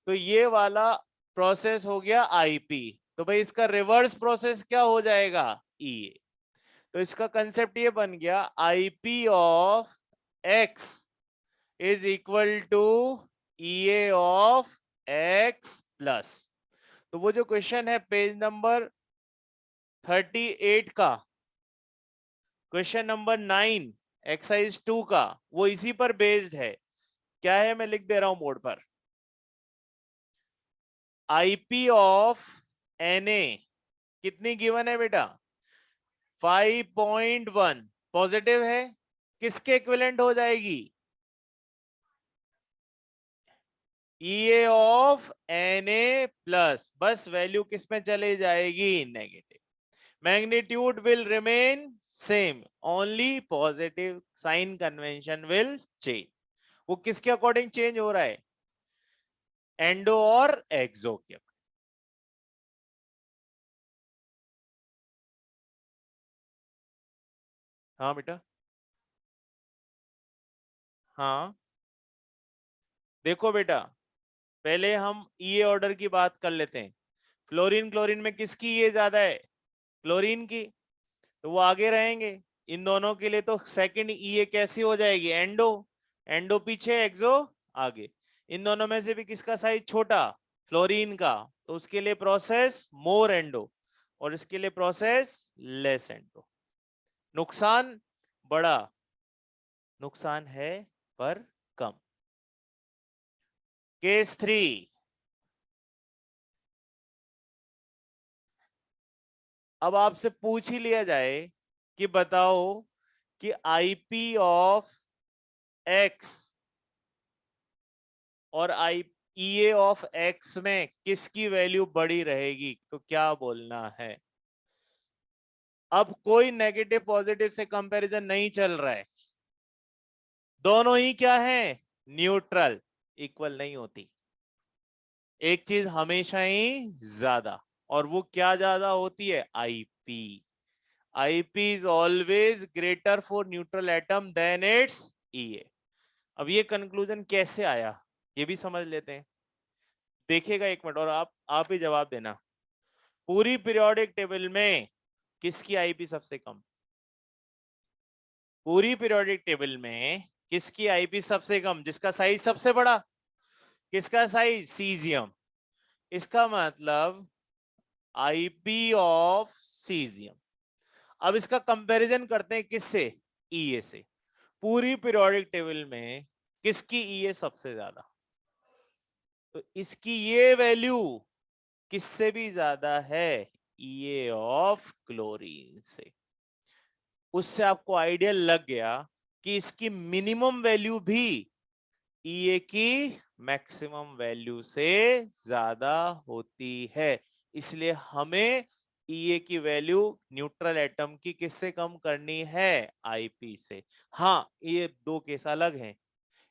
तो ये वाला प्रोसेस हो गया आईपी। तो भाई इसका रिवर्स प्रोसेस क्या हो जाएगा? ई। तो इसका कंसेप्ट ये बन गया IP of X is equal to EA of X plus. तो वो जो क्वेश्चन है पेज नंबर 38 का, क्वेश्चन नंबर 9 एक्सरसाइज 2 का, वो इसी पर बेस्ड है। क्या है, मैं लिख दे रहा हूं बोर्ड पर। आईपी ऑफ एनए कितनी गिवन है बेटा? 5.1 पॉजिटिव है, किसके इक्विवेलेंट हो जाएगी? ईए ऑफ एनए प्लस, बस वैल्यू किस में चले जाएगी? Negative. Magnitude will remain same, only positive sign convention will change. वो किसके अकॉर्डिंग चेंज हो रहा है? एंडो और एक्सो के। हाँ बेटा, हाँ देखो बेटा, पहले हम ईए ऑर्डर की बात कर लेते हैं। फ्लोरीन क्लोरीन में किसकी ईए ज्यादा है? क्लोरीन की, तो वो आगे रहेंगे। इन दोनों के लिए तो सेकंड ईए कैसी हो जाएगी? एंडो। एंडो पीछे, एक्सो आगे। इन दोनों में से भी किसका साइज छोटा? फ्लोरीन का, तो उसके लिए प्रोसेस मोर एंडो, और इसके लिए प्रोसेस लेस एंडो। नुकसान बड़ा, नुकसान है पर कम। केस 3, अब आपसे पूछ ही लिया जाए कि बताओ कि आईपी ऑफ एक्स और आई ईए ऑफ एक्स में किसकी वैल्यू बड़ी रहेगी, तो क्या बोलना है? अब कोई नेगेटिव पॉजिटिव से कंपैरिजन नहीं चल रहा है, दोनों ही क्या है? न्यूट्रल। इक्वल नहीं होती, एक चीज हमेशा ही ज्यादा, और वो क्या ज्यादा होती है? IP. IP is always greater for neutral atom than its EA. अब ये कंक्लूजन कैसे आया, ये भी समझ लेते हैं। देखिएगा एक मिनट, और आप ही जवाब देना। पूरी पीरियोडिक टेबल में किसकी आईपी सबसे कम? पूरी पीरियोडिक टेबल में किसकी आईपी सबसे कम? जिसका साइज सबसे बड़ा। किसका साइज? सीजियम। इसका मतलब आईपी ऑफ सीजियम। अब इसका कंपैरिजन करते हैं किससे? ईए से। पूरी पीरियोडिक टेबल में किसकी ईए सबसे ज्यादा? तो इसकी ये वैल्यू किससे भी ज्यादा है? ईए ऑफ क्लोरीन से। उससे आपको आइडिया लग गया कि इसकी मिनिमम वैल्यू भी ईए की मैक्सिमम वैल्यू से ज्यादा होती है। इसलिए हमें ईए की वैल्यू न्यूट्रल एटम की किससे कम करनी है? आईपी से। हाँ, ये दो केस अलग हैं।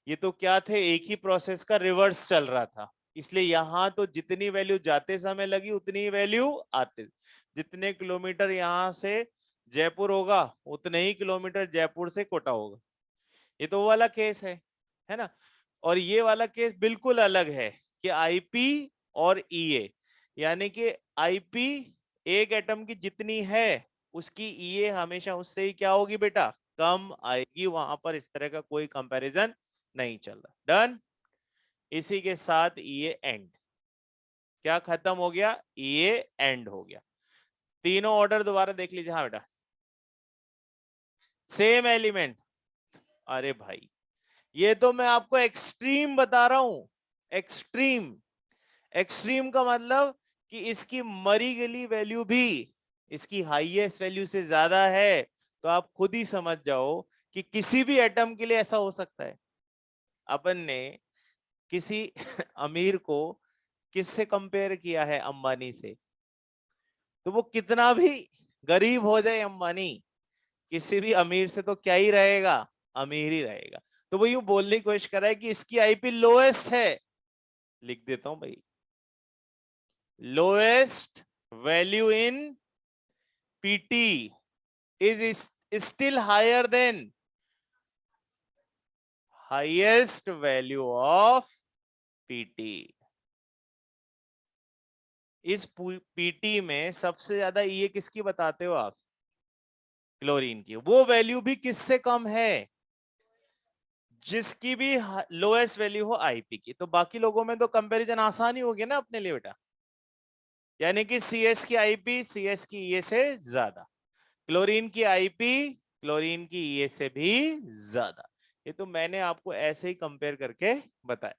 ये तो क्या थे, एक ही प्रोसेस का रिवर्स चल रहा था, इसलिए यहां तो जितनी वैल्यू जाते समय लगी उतनी ही वैल्यू आते। जितने किलोमीटर यहां से जयपुर होगा उतने ही किलोमीटर जयपुर से कोटा होगा। ये तो वो वाला केस है ना। और ये वाला केस बिल्कुल अलग है कि आईपी और ईए, यानी कि आईपी एक एटम की जितनी है उसकी ईए हमेशा उससे ही क्या होगी बेटा? कम आएगी। वहां पर इस तरह का कोई कंपैरिजन नहीं चल रहा। डन। इसी के साथ ये एंड, क्या खत्म हो गया? ये एंड हो गया। तीनों ऑर्डर दोबारा देख लीजिए। हाँ बेटा, सेम एलिमेंट। अरे भाई, ये तो मैं आपको एक्सट्रीम बता रहा हूं। एक्सट्रीम। एक्सट्रीम का मतलब कि इसकी मरी गली वैल्यू भी इसकी हाईएस्ट वैल्यू से ज्यादा है। तो आप खुद ही समझ जाओ कि किसी भी एटम के लिए ऐसा हो सकता है। अपन ने किसी अमीर को किससे कंपेयर किया है? अंबानी से। तो वो कितना भी गरीब हो जाए अंबानी, किसी भी अमीर से तो क्या ही रहेगा? अमीर ही रहेगा। तो वो यूं बोलने की कोशिश कर रहा है कि इसकी आईपी लोएस्ट है। लिख देता हूं भाई, lowest value in PT is still higher than highest value of PT. इस पीटी में सबसे ज्यादा ये किसकी बताते हो आप? क्लोरीन की, वो वैल्यू भी किससे कम है, जिसकी भी लोएस्ट वैल्यू हो आईपी की। तो बाकी लोगों में तो कंपैरिजन आसान ही होगी ना अपने लिए बेटा, यानी कि सीएस की आईपी सीएस की ईए से ज्यादा, क्लोरीन की आईपी क्लोरीन की ईए से भी ज्यादा। ये तो मैंने आपको ऐसे ही कंपेयर करके बताया।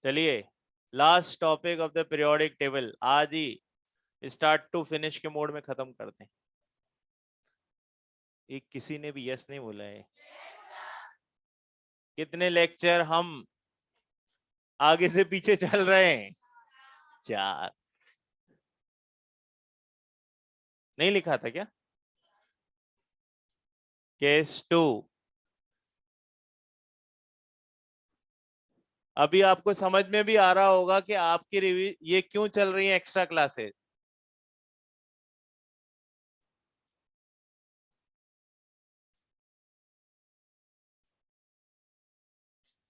चलिए last topic of the periodic table आज ही स्टार्ट टू फिनिश के मोड में खत्म करते हैं। एक किसी ने भी यस नहीं बोला है। कितने लेक्चर हम आगे से पीछे चल रहे हैं, 4। नहीं लिखा था क्या? केस 2। अभी आपको समझ में भी आ रहा होगा कि आपकी रिव्यू ये क्यों चल रही है एक्स्ट्रा क्लासेस।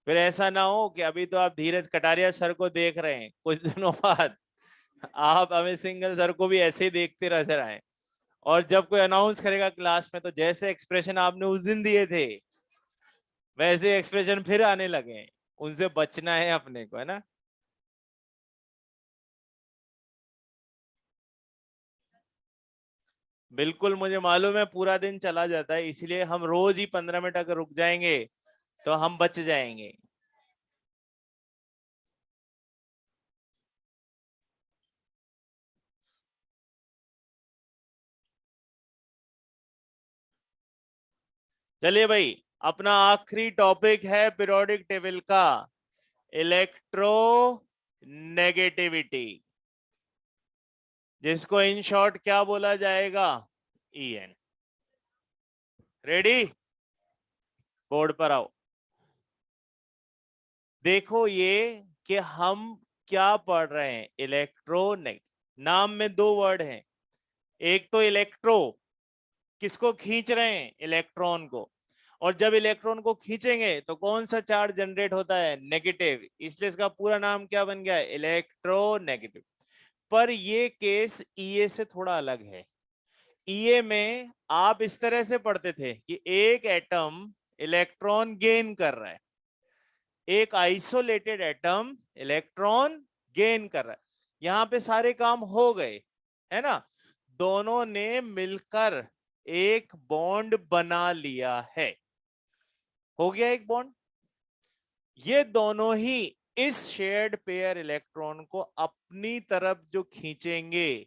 फिर ऐसा ना हो कि अभी तो आप धीरज कटारिया सर को देख रहे हैं, कुछ दिनों बाद आप अमित सिंघल सर को भी ऐसे ही देखते नजर आए, और जब कोई अनाउंस करेगा क्लास में तो जैसे एक्सप्रेशन आपने उस दिन दिए थे वैसे एक्सप्रेशन फिर आने लगे। उनसे बचना है अपने को, है ना। बिल्कुल मुझे मालूम है पूरा दिन चला जाता है, इसलिए हम रोज ही 15 मिनट अगर रुक जाएंगे तो हम बच जाएंगे। चलिए भाई, अपना आखिरी टॉपिक है पीरियोडिक टेबल का, इलेक्ट्रो नेगेटिविटी, जिसको इन शॉर्ट क्या बोला जाएगा, ईएन। रेडी? बोर्ड पर आओ। देखो ये कि हम क्या पढ़ रहे हैं, इलेक्ट्रोनेट। नाम में दो वर्ड हैं, एक तो इलेक्ट्रो, किसको खींच रहे हैं, इलेक्ट्रॉन को, और जब इलेक्ट्रॉन को खींचेंगे तो कौन सा चार्ज जनरेट होता है, नेगेटिव, इसलिए इसका पूरा नाम क्या बन गया, इलेक्ट्रोनेगेटिव। पर ये केस ईए से थोड़ा अलग है। ईए में आप इस तरह से पढ़ते थे कि एक एटम इलेक्ट्रॉन गेन कर रहा है, एक आइसोलेटेड एटम इलेक्ट्रॉन गेन कर रहा है। यहां पे सारे काम हो गए, है ना, दोनों ने मिलकर एक बॉन्ड बना लिया है, हो गया एक बॉन्ड। ये दोनों ही इस शेयर्ड पेयर इलेक्ट्रॉन को अपनी तरफ जो खींचेंगे,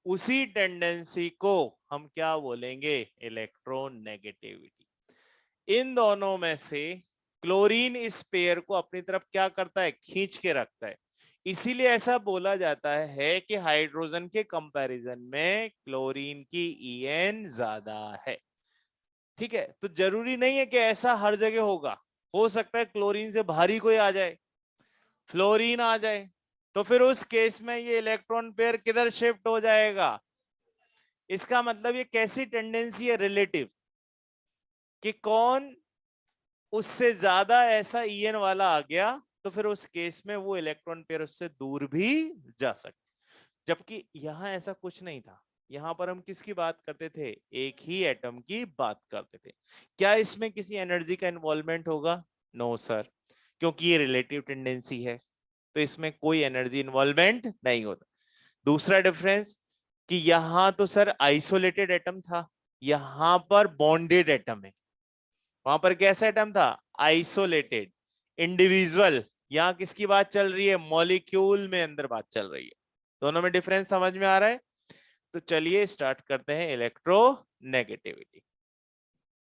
उसी टेंडेंसी को हम क्या बोलेंगे, इलेक्ट्रोनेगेटिविटी। इन दोनों में से क्लोरीन इस पेयर को अपनी तरफ क्या करता है, खींच के रखता है। इसीलिए ऐसा बोला जाता है कि हाइड्रोजन के कंपैरिजन में क्लोरीन की ईएन ज्यादा है। ठीक है, तो जरूरी नहीं है कि ऐसा हर जगह होगा, हो सकता है क्लोरीन से भारी कोई आ जाए, फ्लोरीन आ जाए, तो फिर उस केस में ये इलेक्ट्रॉन पेयर किधर शिफ्ट हो जाएगा। इसका मतलब ये कैसी टेंडेंसी है, रिलेटिव, कि कौन उससे ज्यादा ऐसा ईएन वाला आ गया, तो फिर उस केस में वो इलेक्ट्रॉन पेयर उससे दूर भी जा सकते। जबकि यहां ऐसा कुछ नहीं था, यहां पर हम किसकी बात करते थे, एक ही एटम की बात करते थे। क्या इसमें किसी एनर्जी का इन्वॉल्वमेंट होगा, नो सर, क्योंकि ये रिलेटिव टेंडेंसी है, तो इसमें कोई एनर्जी इन्वॉल्वमेंट नहीं होता। दूसरा डिफरेंस कि यहां तो सर आइसोलेटेड एटम था, यहां पर बॉन्डेड एटम है। वहां पर कैसा एटम था, आइसोलेटेड, इंडिविजुअल। यहां किसकी बात चल रही है, मॉलिक्यूल में अंदर बात चल रही है। दोनों में डिफरेंस समझ में आ रहा है? तो चलिए स्टार्ट करते हैं इलेक्ट्रो नेगेटिविटी।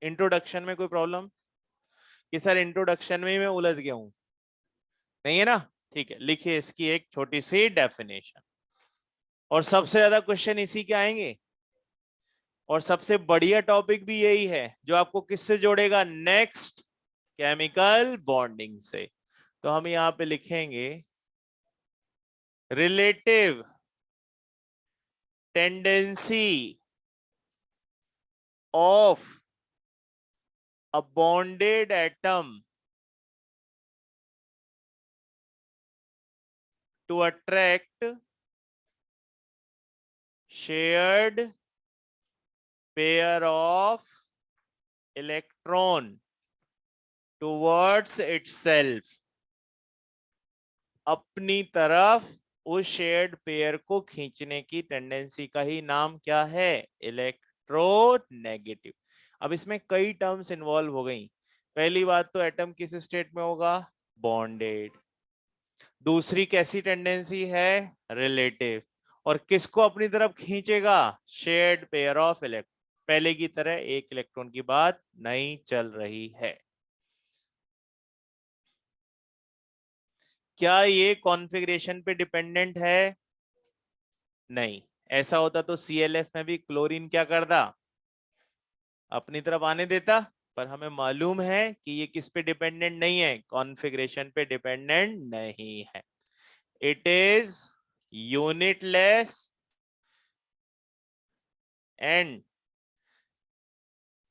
इंट्रोडक्शन में कोई प्रॉब्लम, कि सर इंट्रोडक्शन में ही मैं उलझ गया हूं, नहीं है ना? ठीक है, लिखिए इसकी एक छोटी सी डेफिनेशन, और सबसे ज्यादा क्वेश्चन इसी के आएंगे, और सबसे बढ़िया टॉपिक भी यही है जो आपको किससे जोड़ेगा, नेक्स्ट केमिकल बॉन्डिंग से। तो हम यहां पे लिखेंगे relative tendency of a bonded atom to attract shared pair of electron towards itself, अपनी तरफ उस शेयर्ड पेयर को खींचने की टेंडेंसी का ही नाम क्या है? इलेक्ट्रोनेगेटिव। अब इसमें कई टर्म्स इन्वॉल्व हो गई। पहली बात तो एटम किस स्टेट में होगा? बॉन्डेड। दूसरी कैसी टेंडेंसी है? रिलेटिव। और किसको अपनी तरफ खींचेगा? Shared pair of electron. पहले की तरह एक इलेक्ट्रॉन की बात नहीं चल रही है। क्या ये कॉन्फ़िगरेशन पे डिपेंडेंट है? नहीं। ऐसा होता तो ClF में भी क्लोरीन क्या करता? अपनी तरफ आने देता। पर हमें मालूम है कि ये किस पे डिपेंडेंट नहीं है, कॉन्फ़िगरेशन पे डिपेंडेंट नहीं है। इट इज यूनिटलेस एंड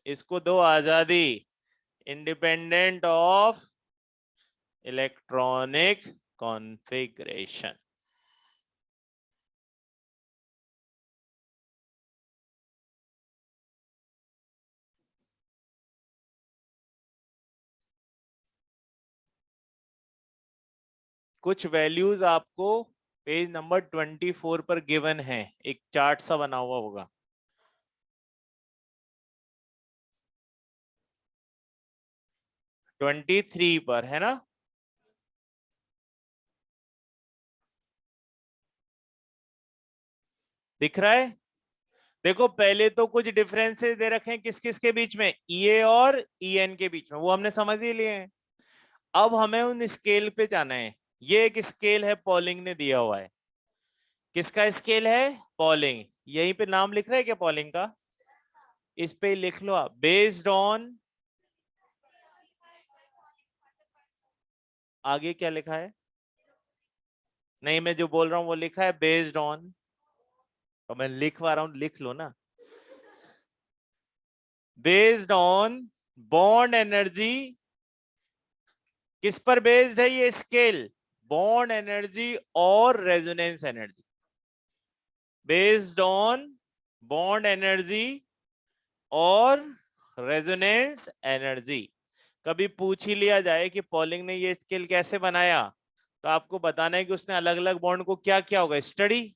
इसको दो आजादी, इंडिपेंडेंट ऑफ इलेक्ट्रॉनिक कॉन्फ़िगरेशन। कुछ वैल्यूज आपको पेज नंबर 24 पर गिवन है, एक चार्ट सा बना हुआ होगा। ट्वेंटी 23 पर है ना? दिख रहा है? देखो पहले तो कुछ डिफरेंसेस दे रखे हैं किस किस के बीच में, EA और EN के बीच में, वो हमने समझ ही लिए हैं। अब हमें उन स्केल पे जाना है। ये एक स्केल है, पॉलिंग ने दिया हुआ है। किसका स्केल है? पॉलिंग। यहीं पे नाम लिख रहा है क्या पॉलिंग का? इस पे लिख लो आप, बेस्ड ऑन। आगे क्या लिखा है? नहीं, मैं जो बोल रहा हूं वो लिखा है बेस्ड ऑन। तो मैं लिखवा रहा हूं, लिख लो ना। Based on bond energy. किस पर बेस्ड है ये स्केल? बॉन्ड एनर्जी और resonance energy. Based on bond energy और रेजोनेंस एनर्जी। कभी पूछ ही लिया जाए कि पॉलिंग ने ये स्केल कैसे बनाया, तो आपको बताना है कि उसने अलग अलग बॉन्ड को क्या किया होगा, स्टडी,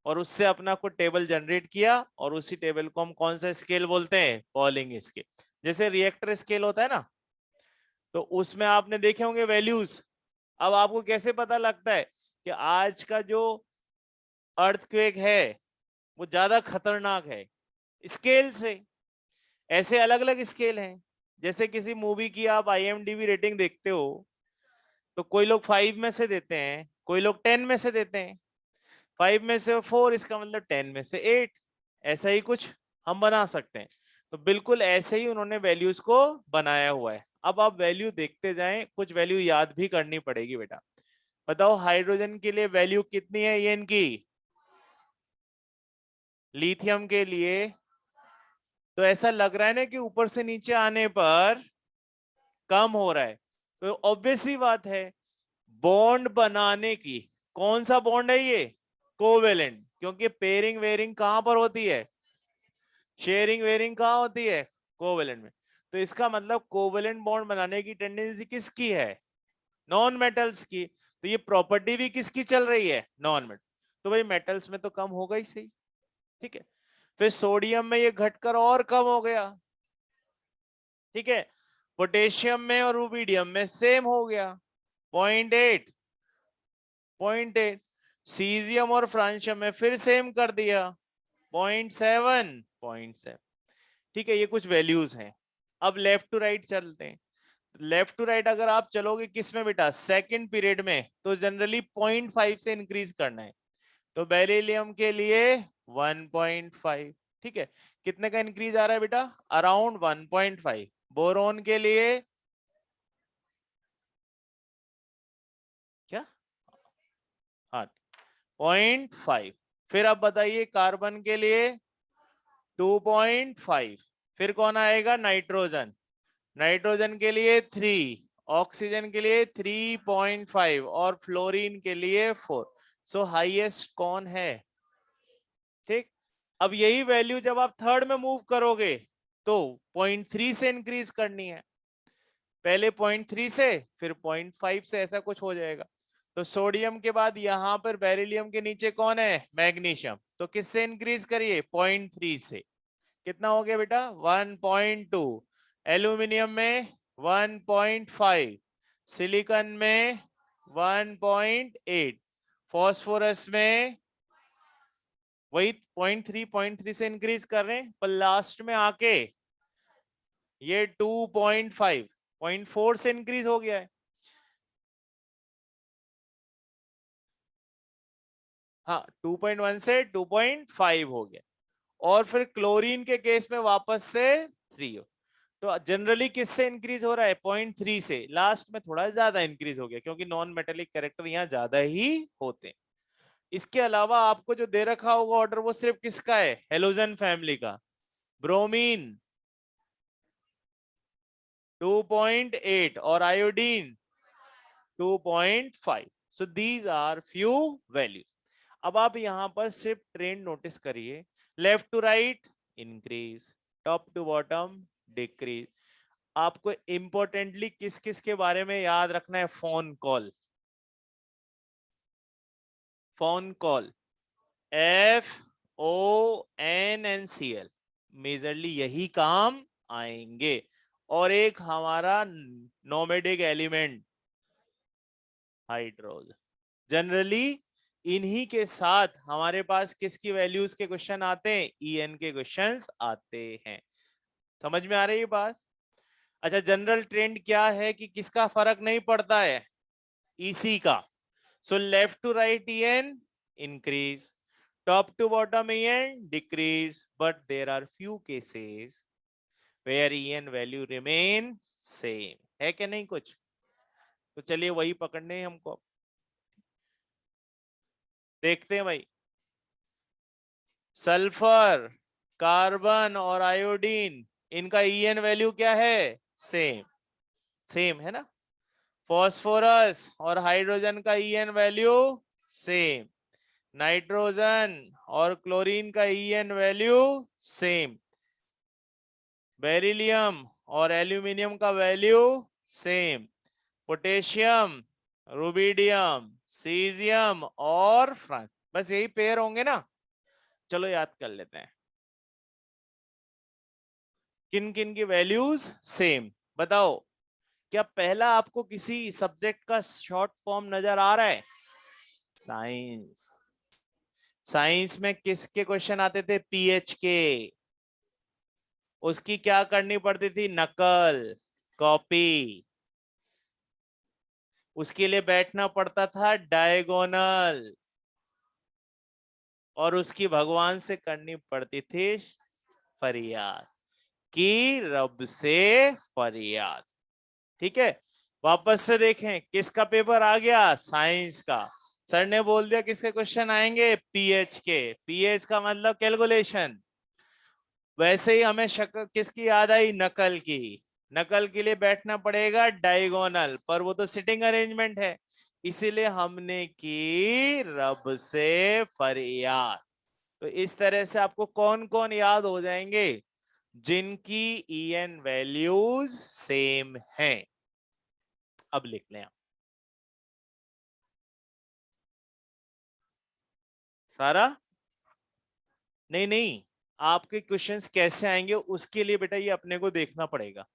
और उससे अपना को टेबल जनरेट किया, और उसी टेबल को हम कौन सा स्केल बोलते हैं? Polling scale. जैसे रिएक्टर स्केल होता है ना, तो उसमें आपने देखे होंगे वैल्यूज। अब आपको कैसे पता लगता है कि आज का जो अर्थक्वेक है वो ज्यादा खतरनाक है? स्केल से। ऐसे अलग अलग स्केल हैं। जैसे किसी मूवी की आप IMDb रेटिंग देखते हो, तो कोई लोग 5 में से देते हैं, कोई लोग 10 में से देते हैं। 5 में से 4, इसका मतलब 10 में से 8। ऐसा ही कुछ हम बना सकते हैं। तो बिल्कुल ऐसे ही उन्होंने वैल्यूज को बनाया हुआ है। अब आप वैल्यू देखते जाएं, कुछ वैल्यू याद भी करनी पड़ेगी बेटा। बताओ हाइड्रोजन के लिए वैल्यू कितनी है ये इनकी? लिथियम के लिए तो ऐसा लग रहा है ना कि ऊपर से नीचे आने पर कम हो रहा है। तो ऑब्वियस सी बात है, बॉन्ड बनाने की, कौन सा बॉन्ड है ये? कोवेलेंट। क्योंकि पेयरिंग वेयरिंग कहां पर होती है? शेयरिंग वेयरिंग कहां होती है? कोवेलेंट में। तो इसका मतलब कोवेलेंट बॉन्ड बनाने की टेंडेंसी किसकी है? नॉन मेटल्स की। तो ये प्रॉपर्टी भी किसकी चल रही है? Non metal. तो भाई मेटल्स में तो कम होगा ही सही। ठीक है। फिर सोडियम में ये घटकर और कम हो गया। ठीक है। पोटेशियम में और रुबिडियम में सेम हो गया, 0.8। 0.8। सीजियम और फ्रांशियम में फिर सेम कर दिया, 0.7। 0.7। ठीक है, ये कुछ वैल्यूज हैं। अब लेफ्ट टू राइट चलते हैं। लेफ्ट टू राइट अगर आप चलोगे किस में बेटा? सेकंड पीरियड में, तो जनरली 0.5 से इंक्रीज करना है। तो बेरिलियम के लिए 1.5। ठीक है। कितने का इंक्रीज आ रहा है बेटा? अराउंड 1.5। बोरोन के लिए क्या? हाँ, 0.5। फिर अब बताइए कार्बन के लिए 2.5। फिर कौन आएगा? नाइट्रोजन। नाइट्रोजन के लिए 3, ऑक्सीजन के लिए 3.5 और फ्लोरीन के लिए 4। सो हाईएस्ट कौन है? ठीक, अब यही वैल्यू जब आप थर्ड में मूव करोगे तो 0.3 से इंक्रीज करनी है, पहले 0.3 से फिर 0.5 से, ऐसा कुछ हो जाएगा। तो सोडियम के बाद यहां पर बेरिलियम के नीचे कौन है? मैग्नीशियम। तो किससे इंक्रीज करिए? 0.3 से। कितना हो गया बेटा? 1.2। एल्यूमिनियम में 1.5, सिलिकॉन में 1.8, फॉस्फोरस में वही 0.3 से इंक्रीज कर रहे हैं, पर लास्ट में आके ये 2.5, 0.4 से इंक्रीज हो गया है। हाँ, 2.1 से 2.5 हो गया। और फिर क्लोरीन के केस में वापस से 3 हो। तो जनरली किससे इंक्रीज हो रहा है? 0.3 से। लास्ट में थोड़ा ज्यादा इंक्रीज हो गया क्योंकि नॉन मेटेलिक कैरेक्टर यहाँ ज्यादा ही होते हैं। इसके अलावा आपको जो दे रखा होगा ऑर्डर, वो सिर्फ किसका है? हेलोजन फैमिली का। ब्रोमीन 2.8 और iodine 2.5। So these are few values. अब आप यहां पर सिर्फ ट्रेंड नोटिस करिए, left to right increase, top to bottom decrease. आपको इंपॉर्टेंटली किस किस के बारे में याद रखना है? Phone call, phone call, FONCL, majorly यही काम आएंगे। और एक हमारा नोमेडिक एलिमेंट हाइड्रोजन। जनरली इन्हीं के साथ हमारे पास किसकी वैल्यूज के क्वेश्चन आते हैं? EN के क्वेश्चंस आते हैं। समझ में आ रही है बात? अच्छा, जनरल ट्रेंड क्या है कि किसका फर्क नहीं पड़ता है? EC का। So left to right EN increase, top to bottom EN decrease, but there are few cases where EN value remain same। है क्या नहीं कुछ? तो चलिए वही पकड़ने हैं हमको, देखते हैं भाई। सल्फर, कार्बन और आयोडीन, इनका EN वैल्यू क्या है? सेम, सेम है ना। फॉस्फोरस और हाइड्रोजन का EN वैल्यू सेम, नाइट्रोजन और क्लोरीन का EN वैल्यू सेम, बेरिलियम और एल्यूमिनियम का value same, potassium, rubidium, caesium और फ्रांस, बस यही पेयर होंगे ना। चलो याद कर लेते हैं किन किन की वैल्यूज सेम। बताओ, क्या पहला आपको किसी सब्जेक्ट का शॉर्ट फॉर्म नजर आ रहा है? साइंस। साइंस में किसके क्वेश्चन आते थे? पीएच के। उसकी क्या करनी पड़ती थी? नकल, कॉपी। उसके लिए बैठना पड़ता था डायगोनल, और उसकी भगवान से करनी पड़ती थी फरियाद, कि रब से फरियाद। ठीक है, वापस से देखें किसका पेपर आ गया? साइंस का। सर ने बोल दिया किसके क्वेश्चन आएंगे? पीएच के। पीएच का मतलब कैलकुलेशन। वैसे ही हमें किसकी याद आई? नकल की। नकल के लिए बैठना पड़ेगा डायगोनल, पर वो तो सिटिंग अरेंजमेंट है, इसीलिए हमने की रब से फरियाद। तो इस तरह से आपको कौन कौन याद हो जाएंगे जिनकी EN वैल्यूज सेम हैं? अब लिख लें आप सारा। नहीं नहीं, आपके क्वेश्चंस कैसे आएंगे उसके लिए बेटा ये अपने को देखना पड़ेगा,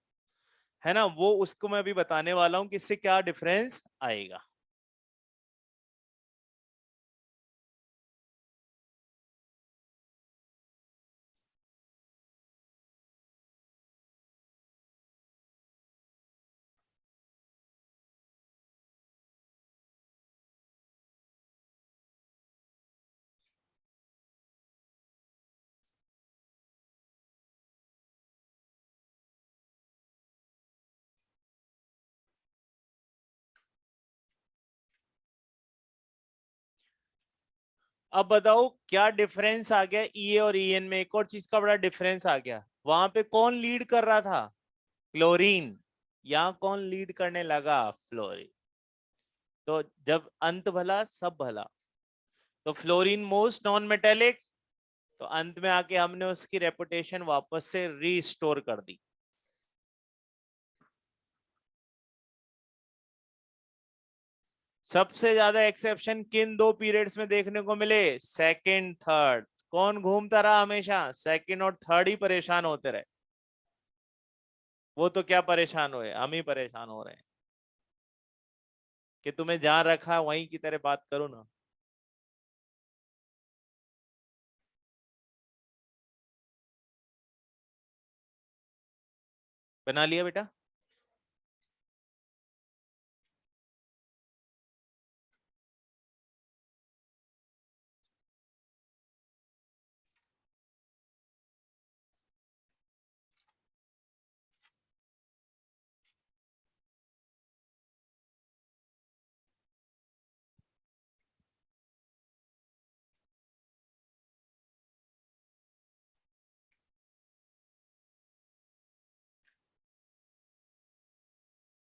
है ना। वो उसको मैं अभी बताने वाला हूं कि इससे क्या डिफरेंस आएगा। अब बताओ क्या डिफरेंस आ गया EA और EN में? एक और चीज का बड़ा डिफरेंस आ गया, वहां पे कौन लीड कर रहा था? क्लोरीन। यहां कौन लीड करने लगा? फ्लोरीन। तो जब अंत भला सब भला। तो फ्लोरीन मोस्ट नॉन मेटेलिक, तो अंत में आके हमने उसकी रेपुटेशन वापस से रीस्टोर कर दी। सबसे ज्यादा एक्सेप्शन किन दो पीरियड्स में देखने को मिले? Second third. कौन घूमता रहा हमेशा? सेकंड और थर्ड ही परेशान होते रहे। वो तो क्या परेशान हुए, हम ही परेशान हो रहे हैं कि तुम्हें जहां रखा वहीं की तरह बात करो ना। बना लिया बेटा?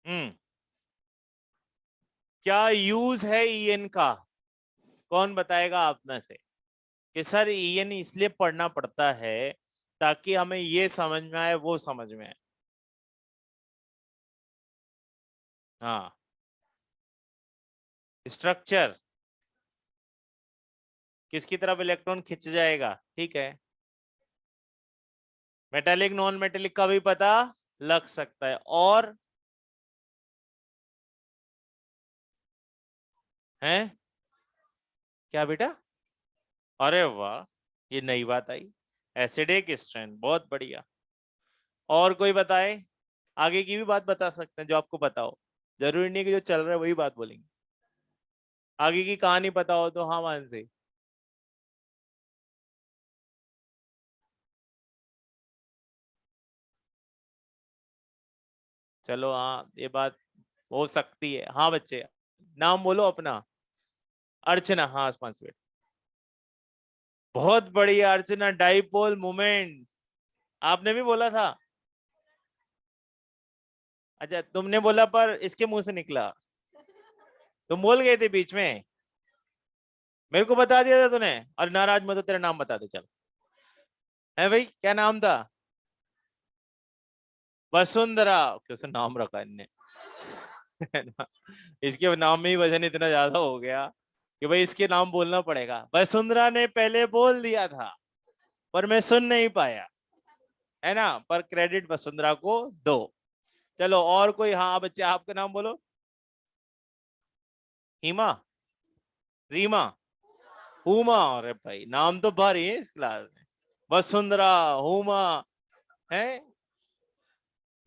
हम्म। क्या यूज है ईएन का? कौन बताएगा आप में से कि सर ईएन इसलिए पढ़ना पड़ता है ताकि हमें ये समझ में आए वो समझ में आए? हाँ, स्ट्रक्चर किसकी तरफ इलेक्ट्रॉन खिंच जाएगा, ठीक है। मेटेलिक नॉन मेटेलिक का भी पता लग सकता है। और है क्या बेटा? अरे वाह, ये नई बात आई। एसिडिक स्ट्रेंथ, बहुत बढ़िया। और कोई बताए? आगे की भी बात बता सकते हैं जो आपको पता हो, जरूरी नहीं कि जो चल रहा है वही बात बोलेंगे। आगे की कहानी पता हो तो हाँ मान से। चलो हाँ, ये बात हो सकती है। हाँ बच्चे, नाम बोलो अपना। अर्चना, हाँ आसमान से। बहुत बढ़िया अर्चना, डाइपोल मोमेंट आपने भी बोला था। अच्छा तुमने बोला पर इसके मुंह से निकला, तुम बोल गए थे बीच में, मेरे को बता दिया था तूने। और नाराज मत हो, तेरा नाम बता दे चल। है भाई, क्या नाम था? वसुंधरा। कैसे नाम रखा इनने है ना? इसके नाम में ही वजन इतना ज्यादा हो गया कि भाई इसके नाम बोलना पड़ेगा। वसुंधरा ने पहले बोल दिया था पर मैं सुन नहीं पाया, है ना, पर क्रेडिट वसुंधरा को दो। चलो और कोई, हाँ बच्चे आपका नाम बोलो। हिमा, रीमा, हुमा। अरे भाई नाम तो भारी है इस क्लास में। वसुंधरा, हुमा, है।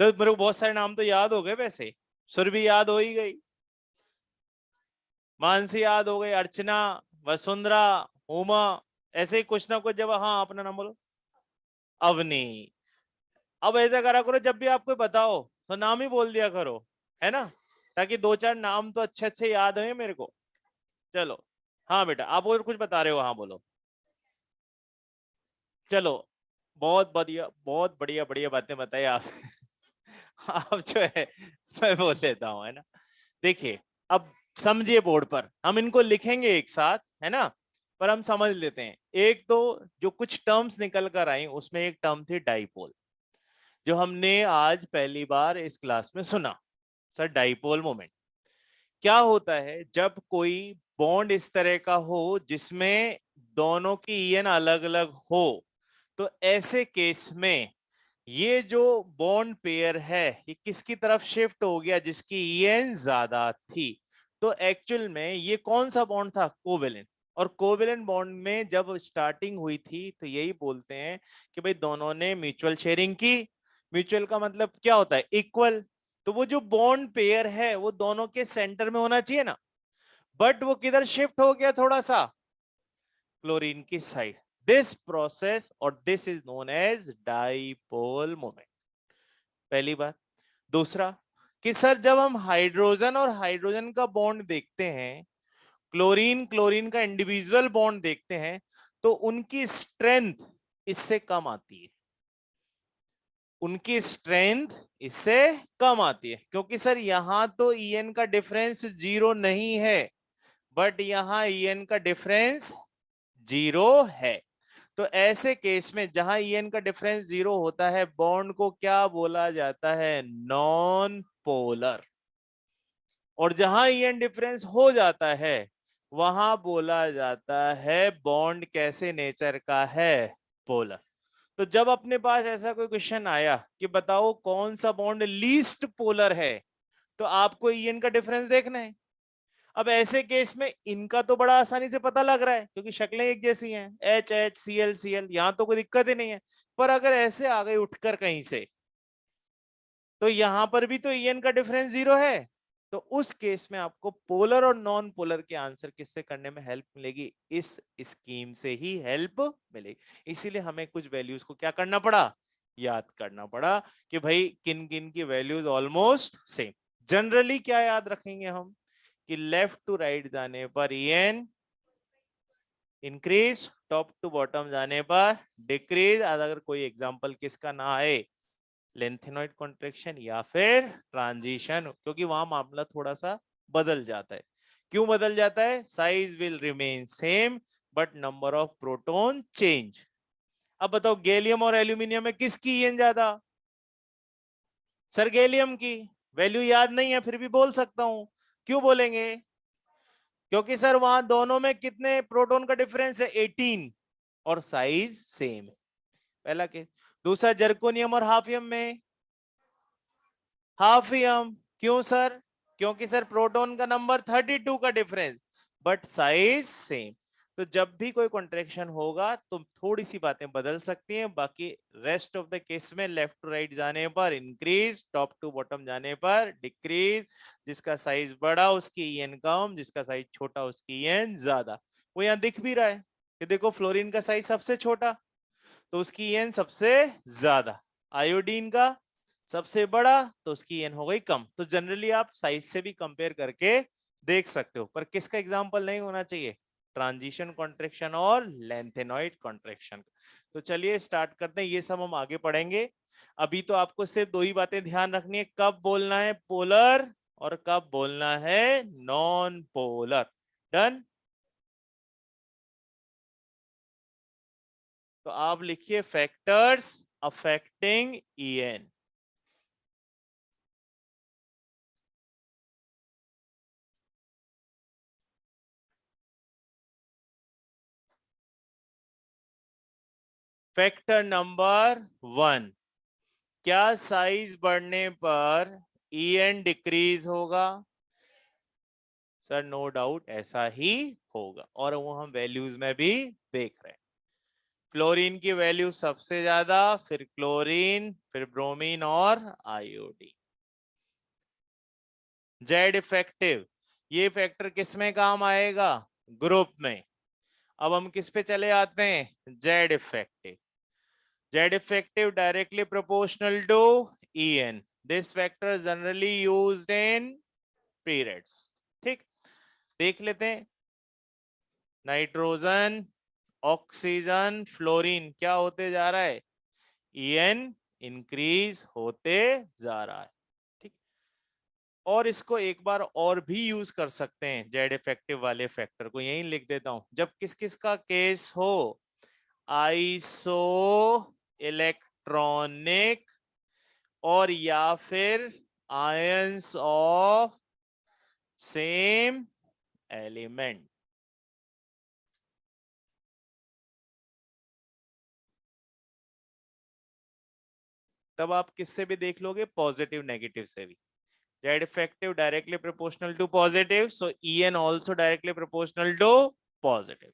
तो मेरे को बहुत सारे नाम तो याद हो गए वैसे। सुरभि याद हो ही गई, मानसी याद हो गई, अर्चना, वसुंधरा, उमा। ऐसे ही कुछ ना कुछ। जब हाँ अपना नाम बोलो। अवनी। अब ऐसा करा करो, जब भी आपको बताओ तो नाम ही बोल दिया करो, है ना, ताकि दो चार नाम तो अच्छे अच्छे याद हैं मेरे को। चलो हाँ बेटा, आप और कुछ बता रहे हो, हाँ बोलो। चलो, बहुत बढ़िया, बहुत बढ़िया बढ़िया बातें बताई आप आप जो है, मैं बोल देता हूँ, है ना। देखिए, अब समझिए, बोर्ड पर हम इनको लिखेंगे एक साथ, है ना, पर हम समझ लेते हैं। एक तो जो कुछ टर्म्स निकल कर आई उसमें एक टर्म थी डाइपोल, जो हमने आज पहली बार इस क्लास में सुना। सर डाइपोल मोमेंट क्या होता है? जब कोई बॉन्ड इस तरह का हो जिसमें दोनों की ईएन अलग अलग हो, तो ऐसे केस में ये जो बॉन्ड पेयर है ये किसकी तरफ शिफ्ट हो गया? जिसकी ईएन ज्यादा थी। तो एक्चुअल में ये कौन सा बॉन्ड था? कोवेलेंट। और कोवेलेंट बॉन्ड में जब स्टार्टिंग हुई थी तो यही बोलते हैं कि भाई दोनों ने म्यूचुअल शेयरिंग की। म्यूचुअल का मतलब क्या होता है? इक्वल। तो वो जो बॉन्ड पेयर है वो दोनों के सेंटर में होना चाहिए ना, बट वो किधर शिफ्ट हो गया? थोड़ा सा क्लोरीन की साइड। दिस प्रोसेस और this is known as dipole moment. पहली बात। दूसरा कि सर जब हम हाइड्रोजन और हाइड्रोजन का बॉन्ड देखते हैं, क्लोरीन क्लोरीन का इंडिविजुअल बॉन्ड देखते हैं, तो उनकी स्ट्रेंथ इससे कम आती है। उनकी स्ट्रेंथ इससे कम आती है क्योंकि सर यहां तो ईएन का डिफरेंस जीरो नहीं है, बट यहां ईएन का डिफरेंस जीरो है। तो ऐसे केस में जहां ईएन का डिफरेंस जीरो होता है, बॉन्ड को क्या बोला जाता है? Non polar. और जहां ईएन डिफरेंस हो जाता है वहां बोला जाता है बॉन्ड कैसे नेचर का है? पोलर। तो जब अपने पास ऐसा कोई क्वेश्चन आया कि बताओ कौन सा बॉन्ड लीस्ट पोलर है, तो आपको ईएन का डिफरेंस देखना है। अब ऐसे केस में इनका तो बड़ा आसानी से पता लग रहा है क्योंकि शक्लें एक जैसी हैं, H H C L C L, यहां तो कोई दिक्कत ही नहीं है। पर अगर ऐसे आ गए उठकर कहीं से, तो यहां पर भी तो ईएन का डिफरेंस जीरो है। तो उस केस में आपको पोलर और नॉन पोलर के आंसर किससे करने में हेल्प मिलेगी? इस स्कीम से ही हेल्प मिलेगी। इसीलिए हमें कुछ वैल्यूज को क्या करना पड़ा? याद करना पड़ा कि भाई किन किन की वैल्यूज ऑलमोस्ट सेम। जनरली क्या याद रखेंगे हम कि लेफ्ट टू राइट जाने पर EN increase, top to bottom जाने पर डिक्रीज। अगर कोई एग्जांपल किसका ना आए, लेंथेनॉइड कॉन्ट्रैक्शन या फिर ट्रांजिशन, क्योंकि वहां मामला थोड़ा सा बदल जाता है। क्यों बदल जाता है? Size will remain same but number of proton change. अब बताओ गैलियम और एल्यूमिनियम में किसकी ईएन ज्यादा? सर गैलियम की। वैल्यू याद नहीं है फिर भी बोल सकता हूं। क्यों बोलेंगे? क्योंकि सर वहां दोनों में कितने प्रोटॉन का डिफरेंस है? 18, और साइज सेम है। पहला केस। दूसरा जर्कोनियम और हाफियम में हाफियम। क्यों सर? क्योंकि सर प्रोटॉन का नंबर 32 का डिफरेंस बट साइज सेम। तो जब भी कोई कॉन्ट्रैक्शन होगा तो थोड़ी सी बातें बदल सकती हैं, बाकी रेस्ट ऑफ द केस में लेफ्ट टू राइट जाने पर इंक्रीज, टॉप टू बॉटम जाने पर डिक्रीज। जिसका साइज बड़ा उसकी ईएन कम, जिसका साइज छोटा उसकी ईएन ज्यादा। वो यहाँ दिख भी रहा है कि देखो फ्लोरीन का साइज सबसे छोटा तो उसकी ईएन सबसे ज्यादा, आयोडीन का सबसे बड़ा तो उसकी एन हो गई कम। तो जनरली आप साइज से भी कंपेयर करके देख सकते हो, पर किसका एग्जांपल नहीं होना चाहिए? ट्रांजिशन कॉन्ट्रैक्शन और लेंथेनॉइड कॉन्ट्रैक्शन। तो चलिए स्टार्ट करते हैं, ये सब हम आगे पढ़ेंगे। अभी तो आपको सिर्फ दो ही बातें ध्यान रखनी है, कब बोलना है पोलर और कब बोलना है नॉन पोलर। डन। तो आप लिखिए factors affecting EN. Factor number 1, क्या साइज बढ़ने पर ईएन डिक्रीज होगा? सर नो डाउट ऐसा ही होगा, और वो हम वैल्यूज में भी देख रहे हैं। क्लोरीन की वैल्यू सबसे ज्यादा, फिर क्लोरीन, फिर ब्रोमीन और आयोडीन। जेड इफेक्टिव, ये फैक्टर किस में काम आएगा? ग्रुप में। अब हम किस पे चले आते हैं? Z effective. Z effective directly proportional to En. This factor is generally used in periods. ठीक, देख लेते हैं। नाइट्रोजन, ऑक्सीजन, फ्लोरीन क्या होते जा रहा है? En इंक्रीज होते जा रहा है। ठीक, और इसको एक बार और भी यूज कर सकते हैं जेड इफेक्टिव वाले फैक्टर को, यहीं लिख देता हूं। जब किस किस का केस हो? आइसो इलेक्ट्रॉनिक और या फिर आयंस ऑफ सेम एलिमेंट। तब आप किससे भी देख लोगे? पॉजिटिव नेगेटिव से भी। Z effective directly proportional to positive, so En also directly proportional to positive.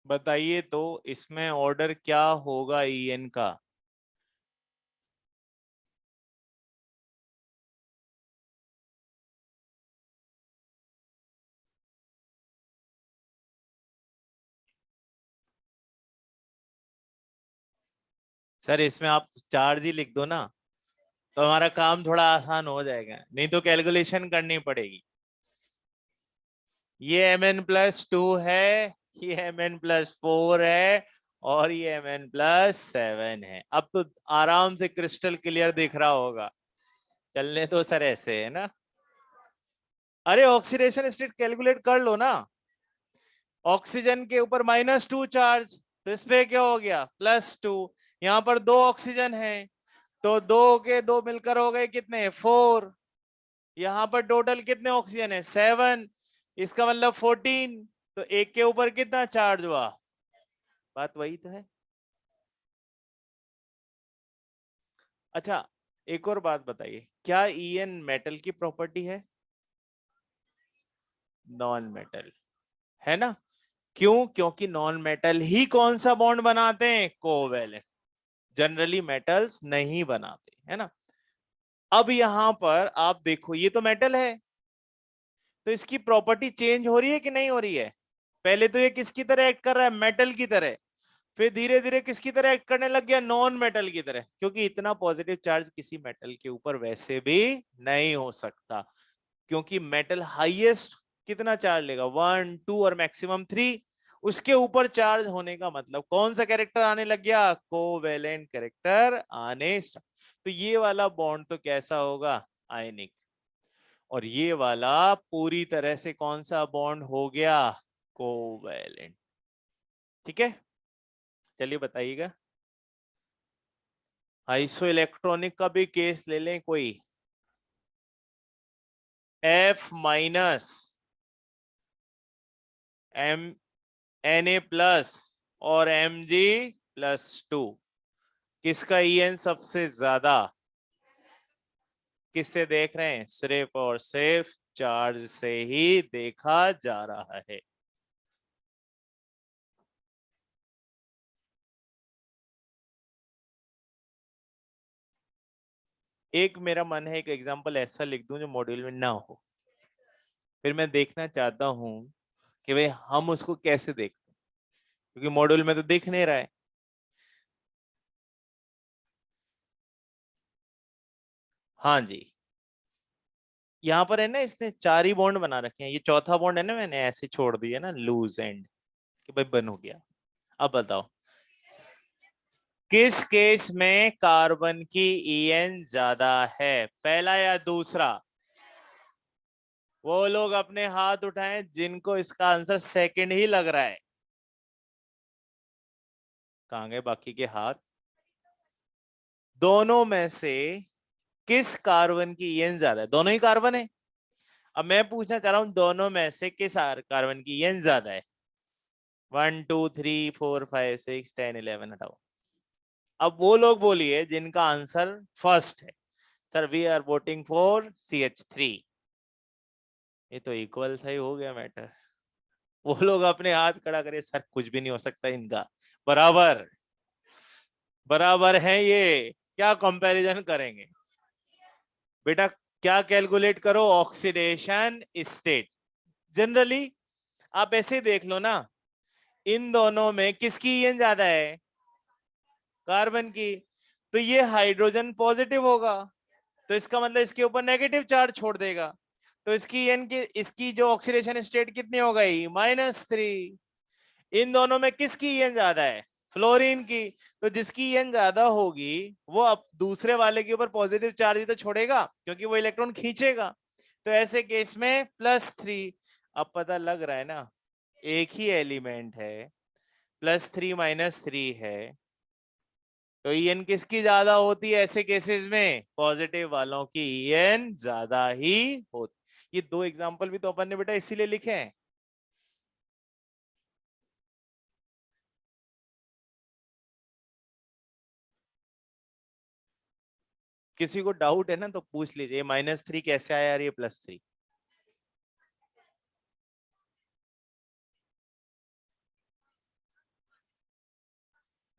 बताइए तो इसमें ऑर्डर क्या होगा En का? सर इसमें आप चार्ज ही लिख दो ना, तो हमारा काम थोड़ा आसान हो जाएगा, नहीं तो कैलकुलेशन करनी पड़ेगी। ये Mn+2 है, ये Mn+4 है, और ये Mn+7 है। अब तो आराम से क्रिस्टल क्लियर दिख रहा होगा। चलने तो सर ऐसे है ना। अरे ऑक्सीडेशन स्टेट कैलकुलेट कर लो ना। ऑक्सीजन के ऊपर -2 चार्ज, तो इस पे क्या हो गया +2। यहाँ पर 2 ऑक्सीजन है, तो 2 के 2 मिलकर हो गए कितने 4। यहाँ पर टोटल कितने ऑक्सीजन है 7, इसका मतलब 14। तो एक के ऊपर कितना चार्ज हुआ, बात वही तो है। अच्छा एक और बात बताइए, क्या ईएन मेटल की प्रॉपर्टी है? नॉन मेटल है ना। क्यों? क्योंकि नॉन मेटल ही कौन सा बॉन्ड बनाते हैं, कोवेलेंट। जनरली मेटल्स नहीं बनाते, है ना। अब यहां पर आप देखो, ये तो मेटल है, तो इसकी प्रॉपर्टी चेंज हो रही है कि नहीं हो रही है? पहले तो ये किसकी तरह एक्ट कर रहा है, मेटल की तरह। फिर धीरे धीरे किसकी तरह एक्ट करने लग गया, नॉन मेटल की तरह, क्योंकि इतना पॉजिटिव चार्ज किसी मेटल के ऊपर वैसे भी नहीं हो सकता। क्योंकि मेटल हाईएस्ट कितना चार्ज लेगा, 1 2 और मैक्सिमम 3। उसके ऊपर चार्ज होने का मतलब कौन सा कैरेक्टर आने लग गया, कोवेलेंट कैरेक्टर आने। तो ये वाला बॉन्ड तो कैसा होगा, आयनिक। और ये वाला पूरी तरह से कौन सा बॉन्ड हो गया, कोवेलेंट। ठीक है, चलिए बताइएगा। आइसो इलेक्ट्रॉनिक का भी केस ले लें कोई। F- एम Na+ और Mg+2, किसका ईएन सबसे ज्यादा? किससे देख रहे हैं, सिर्फ और सिर्फ चार्ज से ही देखा जा रहा है। एक मेरा मन है एक एग्जांपल ऐसा लिख दूं जो मॉड्यूल में ना हो, फिर मैं देखना चाहता हूं कि भाई हम उसको कैसे देखते हैं, क्योंकि मॉड्यूल में तो दिख नहीं रहा है। हाँ जी, यहाँ पर है ना, इसने 4 ही बॉन्ड बना रखे हैं, ये चौथा बॉन्ड है ना, मैंने ऐसे छोड़ दिया ना लूज एंड, कि भाई बन हो गया। अब बताओ किस केस में कार्बन की ईएन ज्यादा है, पहला या दूसरा? वो लोग अपने हाथ उठाएं जिनको इसका आंसर सेकंड ही लग रहा है। कहां गए बाकी के हाथ? दोनों में से किस कार्बन की ईएन ज्यादा है? दोनों ही कार्बन है। अब मैं पूछना चाह रहा हूं, दोनों में से किस कार्बन की ईएन ज्यादा है? 1 2 3 4 5 6 10 11, हटाओ। अब वो लोग बोलिए जिनका आंसर फर्स्ट है, sir we are voting for CH3। ये तो इक्वल सा ही हो गया मैटर। वो लोग अपने हाथ खड़ा करे, सर कुछ भी नहीं हो सकता इनका, बराबर बराबर है ये, क्या कंपैरिजन करेंगे बेटा? क्या कैलकुलेट करो, ऑक्सीडेशन स्टेट। जनरली आप ऐसे देख लो ना, इन दोनों में किसकी ईएन ज्यादा है, कार्बन की। तो ये हाइड्रोजन पॉजिटिव होगा, तो इसका मतलब इसके ऊपर नेगेटिव चार्ज छोड़ देगा, तो इसकी ईएन की, इसकी जो ऑक्सीडेशन स्टेट कितनी हो गई, -3। इन दोनों में किसकी ईएन ज्यादा है, फ्लोरीन की। तो जिसकी ईएन ज्यादा होगी वो अब दूसरे वाले के ऊपर पॉजिटिव चार्ज ही तो छोड़ेगा, क्योंकि वो इलेक्ट्रॉन खींचेगा। तो ऐसे केस में +3। अब पता लग रहा है ना, एक ही एलिमेंट है, +3 -3 है, तो ईएन किसकी ज्यादा होती है ऐसे केसेस में, पॉजिटिव वालों की ईएन ज्यादा ही होती। ये 2 एग्जांपल भी तो अपन ने बेटा इसीलिए लिखे हैं। किसी को डाउट है ना तो पूछ लीजिए, -3 कैसे आया यार, ये +3।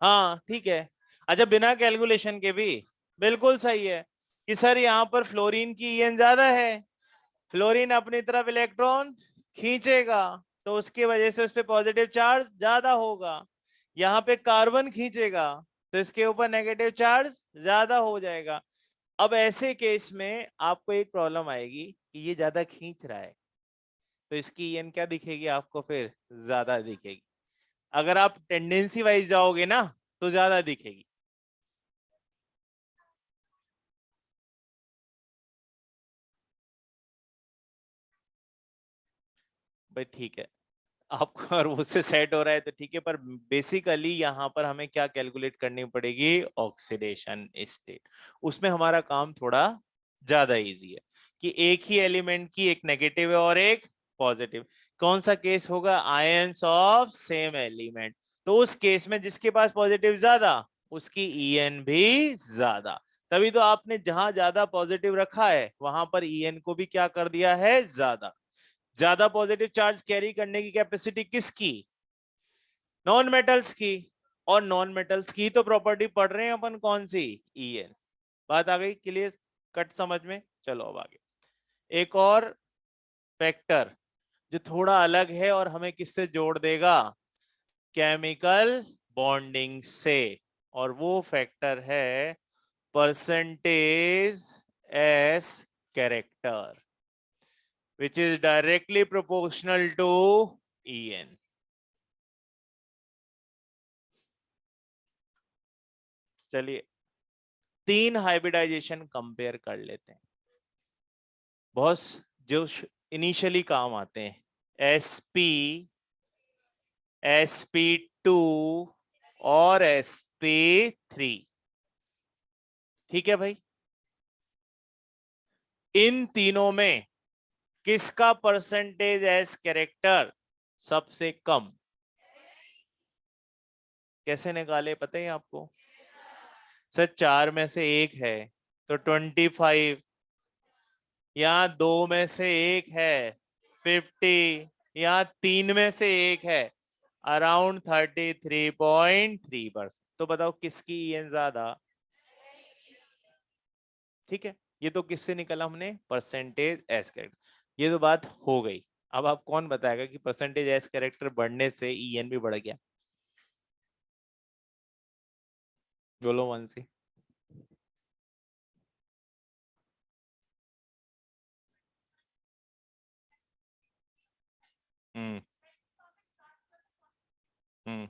हाँ ठीक है। अच्छा बिना कैलकुलेशन के भी बिल्कुल सही है कि सर यहाँ पर फ्लोरीन की ईएन ज्यादा है, फ्लोरीन अपनी तरफ इलेक्ट्रॉन खींचेगा, तो उसकी वजह से उस पर पॉजिटिव चार्ज ज्यादा होगा। यहाँ पे कार्बन खींचेगा, तो इसके ऊपर नेगेटिव चार्ज ज्यादा हो जाएगा। अब ऐसे केस में आपको एक प्रॉब्लम आएगी कि ये ज्यादा खींच रहा है, तो इसकी EN क्या दिखेगी आपको, फिर ज्यादा दिखेगी। अगर आप टेंडेंसी वाइज जाओगे ना तो ज्यादा दिखेगी। भाई ठीक है, आपको अगर उससे सेट हो रहा है तो ठीक है, पर बेसिकली यहाँ पर हमें क्या कैलकुलेट करनी पड़ेगी, ऑक्सीडेशन स्टेट। उसमें हमारा काम थोड़ा ज्यादा इजी है कि एक ही एलिमेंट की एक नेगेटिव है और एक पॉजिटिव। कौन सा केस होगा, आयंस ऑफ सेम एलिमेंट। तो उस केस में जिसके पास पॉजिटिव ज्यादा उसकी EN भी ज्यादा। तभी तो आपने जहां ज्यादा पॉजिटिव रखा है वहां पर EN को भी क्या कर दिया है, ज्यादा। ज्यादा पॉजिटिव चार्ज कैरी करने की कैपेसिटी किसकी, नॉन मेटल्स की। और नॉन मेटल्स की तो प्रॉपर्टी पढ़ रहे हैं अपन, कौन सी, EN। बात आ गई क्लियर, कट समझ में। चलो अब आगे एक और फैक्टर जो थोड़ा अलग है और हमें किससे जोड़ देगा, केमिकल बॉन्डिंग से। और वो फैक्टर है percentage S character, which is directly proportional to EN। चलिए तीन हाइब्रिडाइजेशन कंपेयर कर लेते हैं, बॉस, जो इनिशियली काम आते हैं, sp, sp2 और sp3। ठीक है भाई, इन तीनों में किसका परसेंटेज एस कैरेक्टर सबसे कम, कैसे निकाले पता है आपको, सर चार में से एक है तो 25, यहाँ दो में से एक है 50, यहाँ तीन में से एक है अराउंड 33.3%। तो बताओ किसकी EN ज्यादा। ठीक है, ये तो किससे निकला हमने, परसेंटेज एस कैरेक्टर। ये तो बात हो गई। अब आप कौन बताएगा कि परसेंटेज एस कैरेक्टर बढ़ने से EN भी बढ़ गया, बोलो वन सी। हम्म हम्म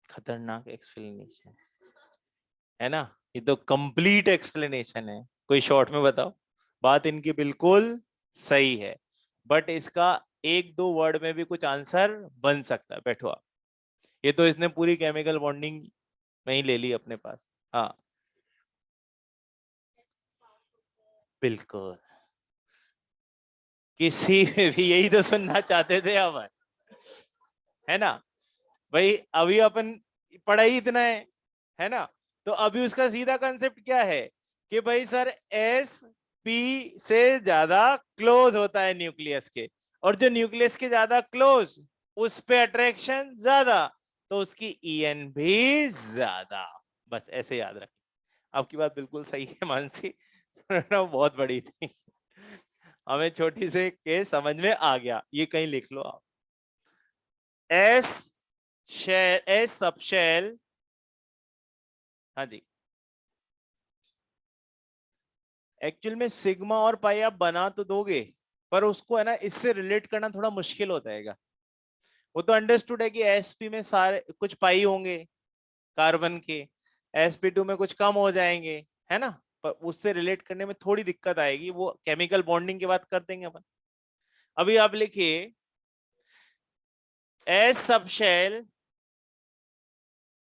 खतरनाक एक्सप्लेनेशन है ना, ये तो कंप्लीट एक्सप्लेनेशन है। कोई शॉर्ट में बताओ, बात इनकी बिल्कुल सही है, बट इसका एक दो वर्ड में भी कुछ आंसर बन सकता है। बैठो आप, ये तो इसने पूरी केमिकल बॉन्डिंग में ही ले ली अपने पास। हाँ बिल्कुल, किसी में भी यही तो सुनना चाहते थे हम, है ना भाई। अभी अपन पढ़ाई इतना है ना, तो अभी उसका सीधा कंसेप्ट क्या है कि भाई सर एस पी से ज्यादा क्लोज होता है न्यूक्लियस के, और जो न्यूक्लियस के ज्यादा क्लोज उस पे अट्रैक्शन ज्यादा, तो उसकी EN भी ज्यादा। बस ऐसे याद रखें। आपकी बात बिल्कुल सही है मानसी, बहुत बड़ी थी, हमें छोटी से केस समझ में आ गया। ये कहीं लिख लो आप, S shell, S sub shell. हाँ जी, एक्चुअल में सिग्मा और पाई आप बना तो दोगे, पर उसको है ना इससे रिलेट करना थोड़ा मुश्किल हो जाएगा। वो तो अंडरस्टूड है कि sp में सारे कुछ पाई होंगे कार्बन के, sp2 में कुछ कम हो जाएंगे, है ना। पर उससे रिलेट करने में थोड़ी दिक्कत आएगी, वो केमिकल बॉन्डिंग की बात कर देंगे अपन। अभी आप लिखिए S sub shell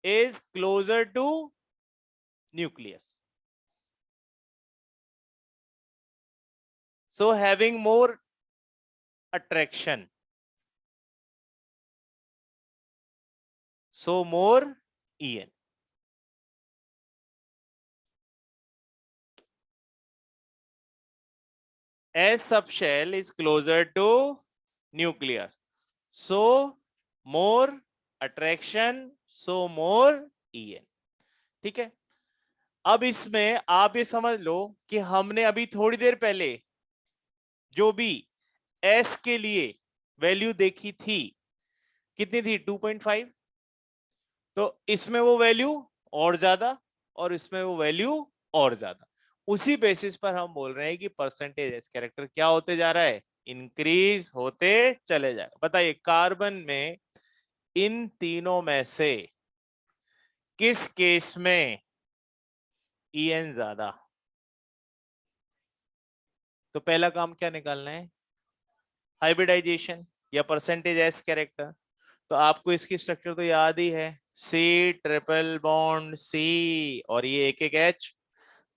is closer to nucleus, so having more attraction, so more EN। S subshell is closer to nucleus, so more attraction, so more EN। ठीक है, अब इसमें आप ये समझ लो कि हमने अभी थोड़ी देर पहले जो भी एस के लिए वैल्यू देखी थी कितनी थी 2.5, तो इसमें वो वैल्यू और ज्यादा और इसमें वो वैल्यू और ज्यादा, उसी बेसिस पर हम बोल रहे हैं कि परसेंटेज एस कैरेक्टर क्या होते जा रहा है, इंक्रीज होते चले जाएगा। बताइए कार्बन में इन तीनों में से किस केस में ईएन ज्यादा? तो पहला काम क्या निकालना है, हाइब्रिडाइजेशन या परसेंटेज एस कैरेक्टर। तो आपको इसकी स्ट्रक्चर तो याद ही है, सी ट्रिपल बॉन्ड सी और ये एक एक एच,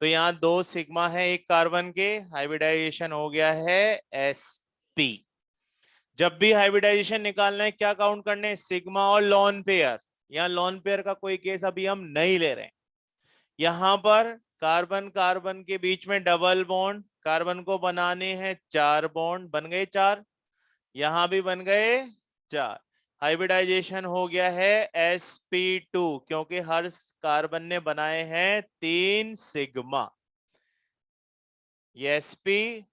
तो यहाँ 2 सिग्मा है एक कार्बन के, हाइब्रिडाइजेशन हो गया है sp। जब भी हाइब्रिडाइजेशन निकालना है क्या काउंट करने हैं, सिग्मा और लॉन पेयर। यहाँ लॉन पेयर का कोई केस अभी हम नहीं ले रहे हैं। यहाँ पर कार्बन कार्बन के बीच में डबल बॉन्ड, कार्बन को बनाने हैं 4 बॉन्ड, बन गए 4, यहां भी बन गए 4, हाइब्रिडाइजेशन हो गया है sp2 क्योंकि हर कार्बन ने बनाए हैं 3 सिग्मा, ये sp2।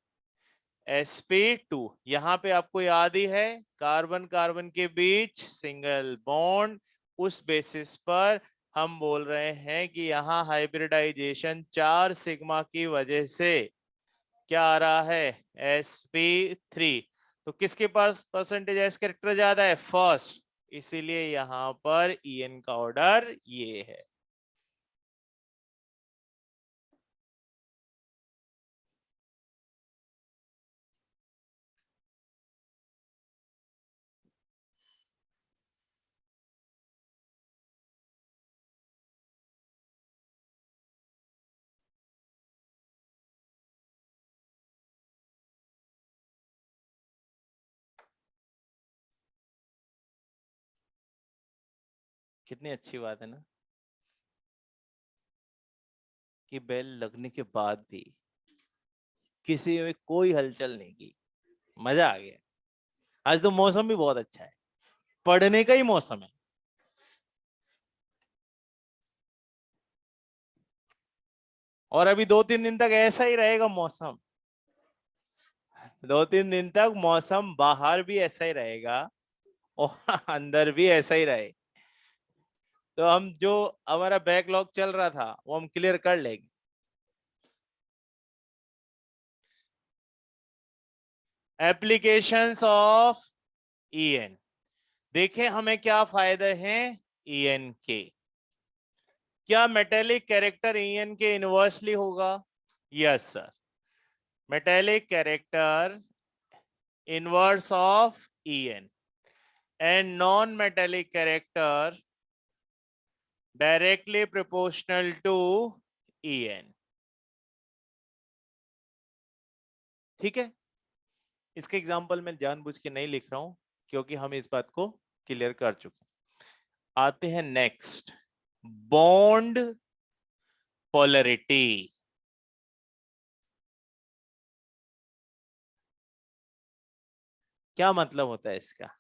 यहां पे आपको याद ही है कार्बन कार्बन के बीच सिंगल बॉन्ड, उस बेसिस पर हम बोल रहे हैं कि यहाँ हाइब्रिडाइजेशन 4 सिग्मा की वजह से क्या आ रहा है sp3। तो किसके पास परसेंटेज एस कैरेक्टर ज्यादा है, फर्स्ट, इसीलिए यहां पर en का ऑर्डर ये है। कितनी अच्छी बात है ना कि बेल लगने के बाद भी किसी में कोई हलचल नहीं की, मजा आ गया। आज तो मौसम भी बहुत अच्छा है, पढ़ने का ही मौसम है। और अभी 2-3 दिन तक ऐसा ही रहेगा मौसम, 2-3 दिन तक मौसम बाहर भी ऐसा ही रहेगा और अंदर भी ऐसा ही रहे। तो हम जो हमारा बैकलॉग चल रहा था वो हम क्लियर कर लेंगे। एप्लीकेशंस ऑफ ईएन, देखें हमें क्या फायदे हैं ईएन के। क्या मेटेलिक कैरेक्टर ईएन के इनवर्सली होगा? Yes sir, metallic character inverse of EN and non metallic character directly proportional to EN. ठीक है, इसके एग्जांपल मैं जानबूझ के नहीं लिख रहा हूं क्योंकि हम इस बात को क्लियर कर चुके हैं। आते हैं नेक्स्ट, बॉन्ड पोलरिटी। क्या मतलब होता है इसका?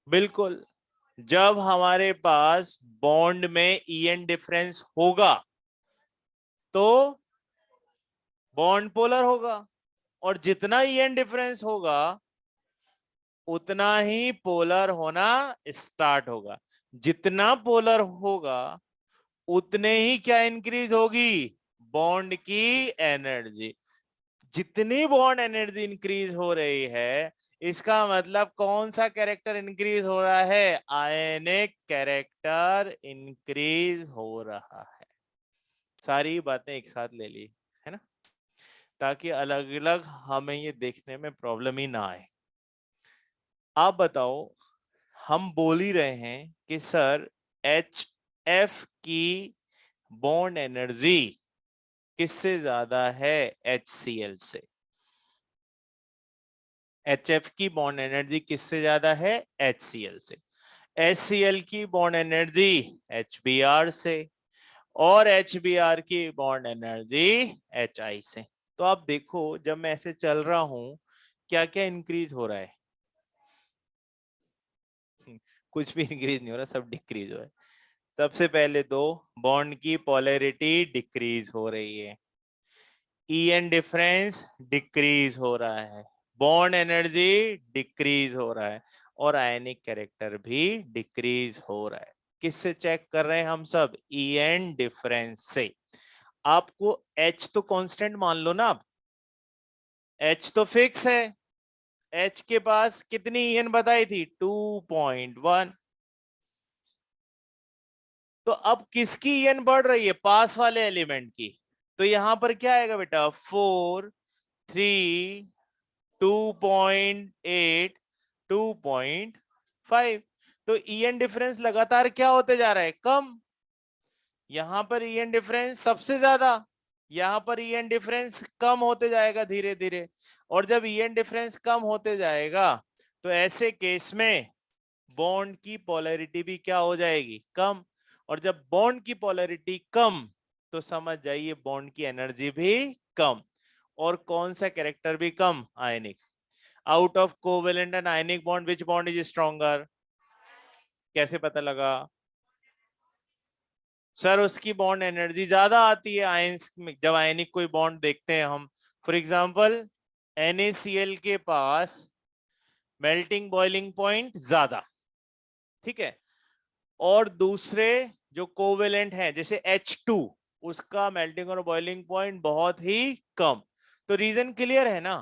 बिल्कुल, जब हमारे पास बॉन्ड में ईएन डिफरेंस होगा तो बॉन्ड पोलर होगा, और जितना ईएन डिफरेंस होगा उतना ही पोलर होना स्टार्ट होगा। जितना पोलर होगा उतने ही क्या इंक्रीज होगी, बॉन्ड की एनर्जी। जितनी बॉन्ड एनर्जी इंक्रीज हो रही है, इसका मतलब कौन सा कैरेक्टर इंक्रीज हो रहा है, आयनिक कैरेक्टर इंक्रीज हो रहा है। सारी बातें एक साथ ले ली है ना, ताकि अलग अलग हमें ये देखने में प्रॉब्लम ही ना आए। आप बताओ, हम बोल ही रहे हैं कि सर एच एफ की बॉन्ड एनर्जी किससे ज्यादा है, HCl से। HF की बॉन्ड एनर्जी किससे ज्यादा है, HCl से। HCl की बॉन्ड एनर्जी HBr से, और HBr की बॉन्ड एनर्जी HI से। तो आप देखो जब मैं ऐसे चल रहा हूं क्या क्या इंक्रीज हो रहा है, कुछ भी इंक्रीज नहीं हो रहा, सब डिक्रीज हो रहा है। सबसे पहले तो बॉन्ड की पोलैरिटी डिक्रीज हो रही है, EN डिफरेंस डिक्रीज हो रहा है, बॉन्ड एनर्जी डिक्रीज हो रहा है, और आयनिक कैरेक्टर भी डिक्रीज हो रहा है। किससे चेक कर रहे हैं हम सब? EN डिफरेंस से। आपको H तो कांस्टेंट मान लो ना, अब H तो फिक्स है, H के पास कितनी EN बताई थी? 2.1। तो अब किसकी EN बढ़ रही है? पास वाले एलिमेंट की। तो यहां पर क्या आएगा बेटा? 4, 3, 2.8, 2.5। तो EN डिफरेंस लगातार क्या होते जा रहा है? कम। यहां पर EN डिफरेंस सबसे ज्यादा, यहां पर EN डिफरेंस कम होते जाएगा धीरे धीरे। और जब EN डिफरेंस कम होते जाएगा तो ऐसे केस में बॉन्ड की पोलैरिटी भी क्या हो जाएगी? कम। और जब बॉन्ड की पोलैरिटी कम तो समझ जाइए बॉन्ड की एनर्जी भी कम। और कौन सा कैरेक्टर भी कम? Ionic. Out of covalent and ionic bond which bond is stronger? कैसे पता लगा? सर उसकी बॉन्ड एनर्जी ज्यादा आती है आयंस में। जब आयनिक कोई बॉन्ड देखते हैं हम, फॉर एग्जांपल NaCl के पास मेल्टिंग बॉइलिंग पॉइंट ज्यादा, ठीक है, और दूसरे जो कोवेलेंट हैं जैसे H2, उसका मेल्टिंग और बॉइलिंग पॉइंट बहुत ही कम। तो रीजन क्लियर है ना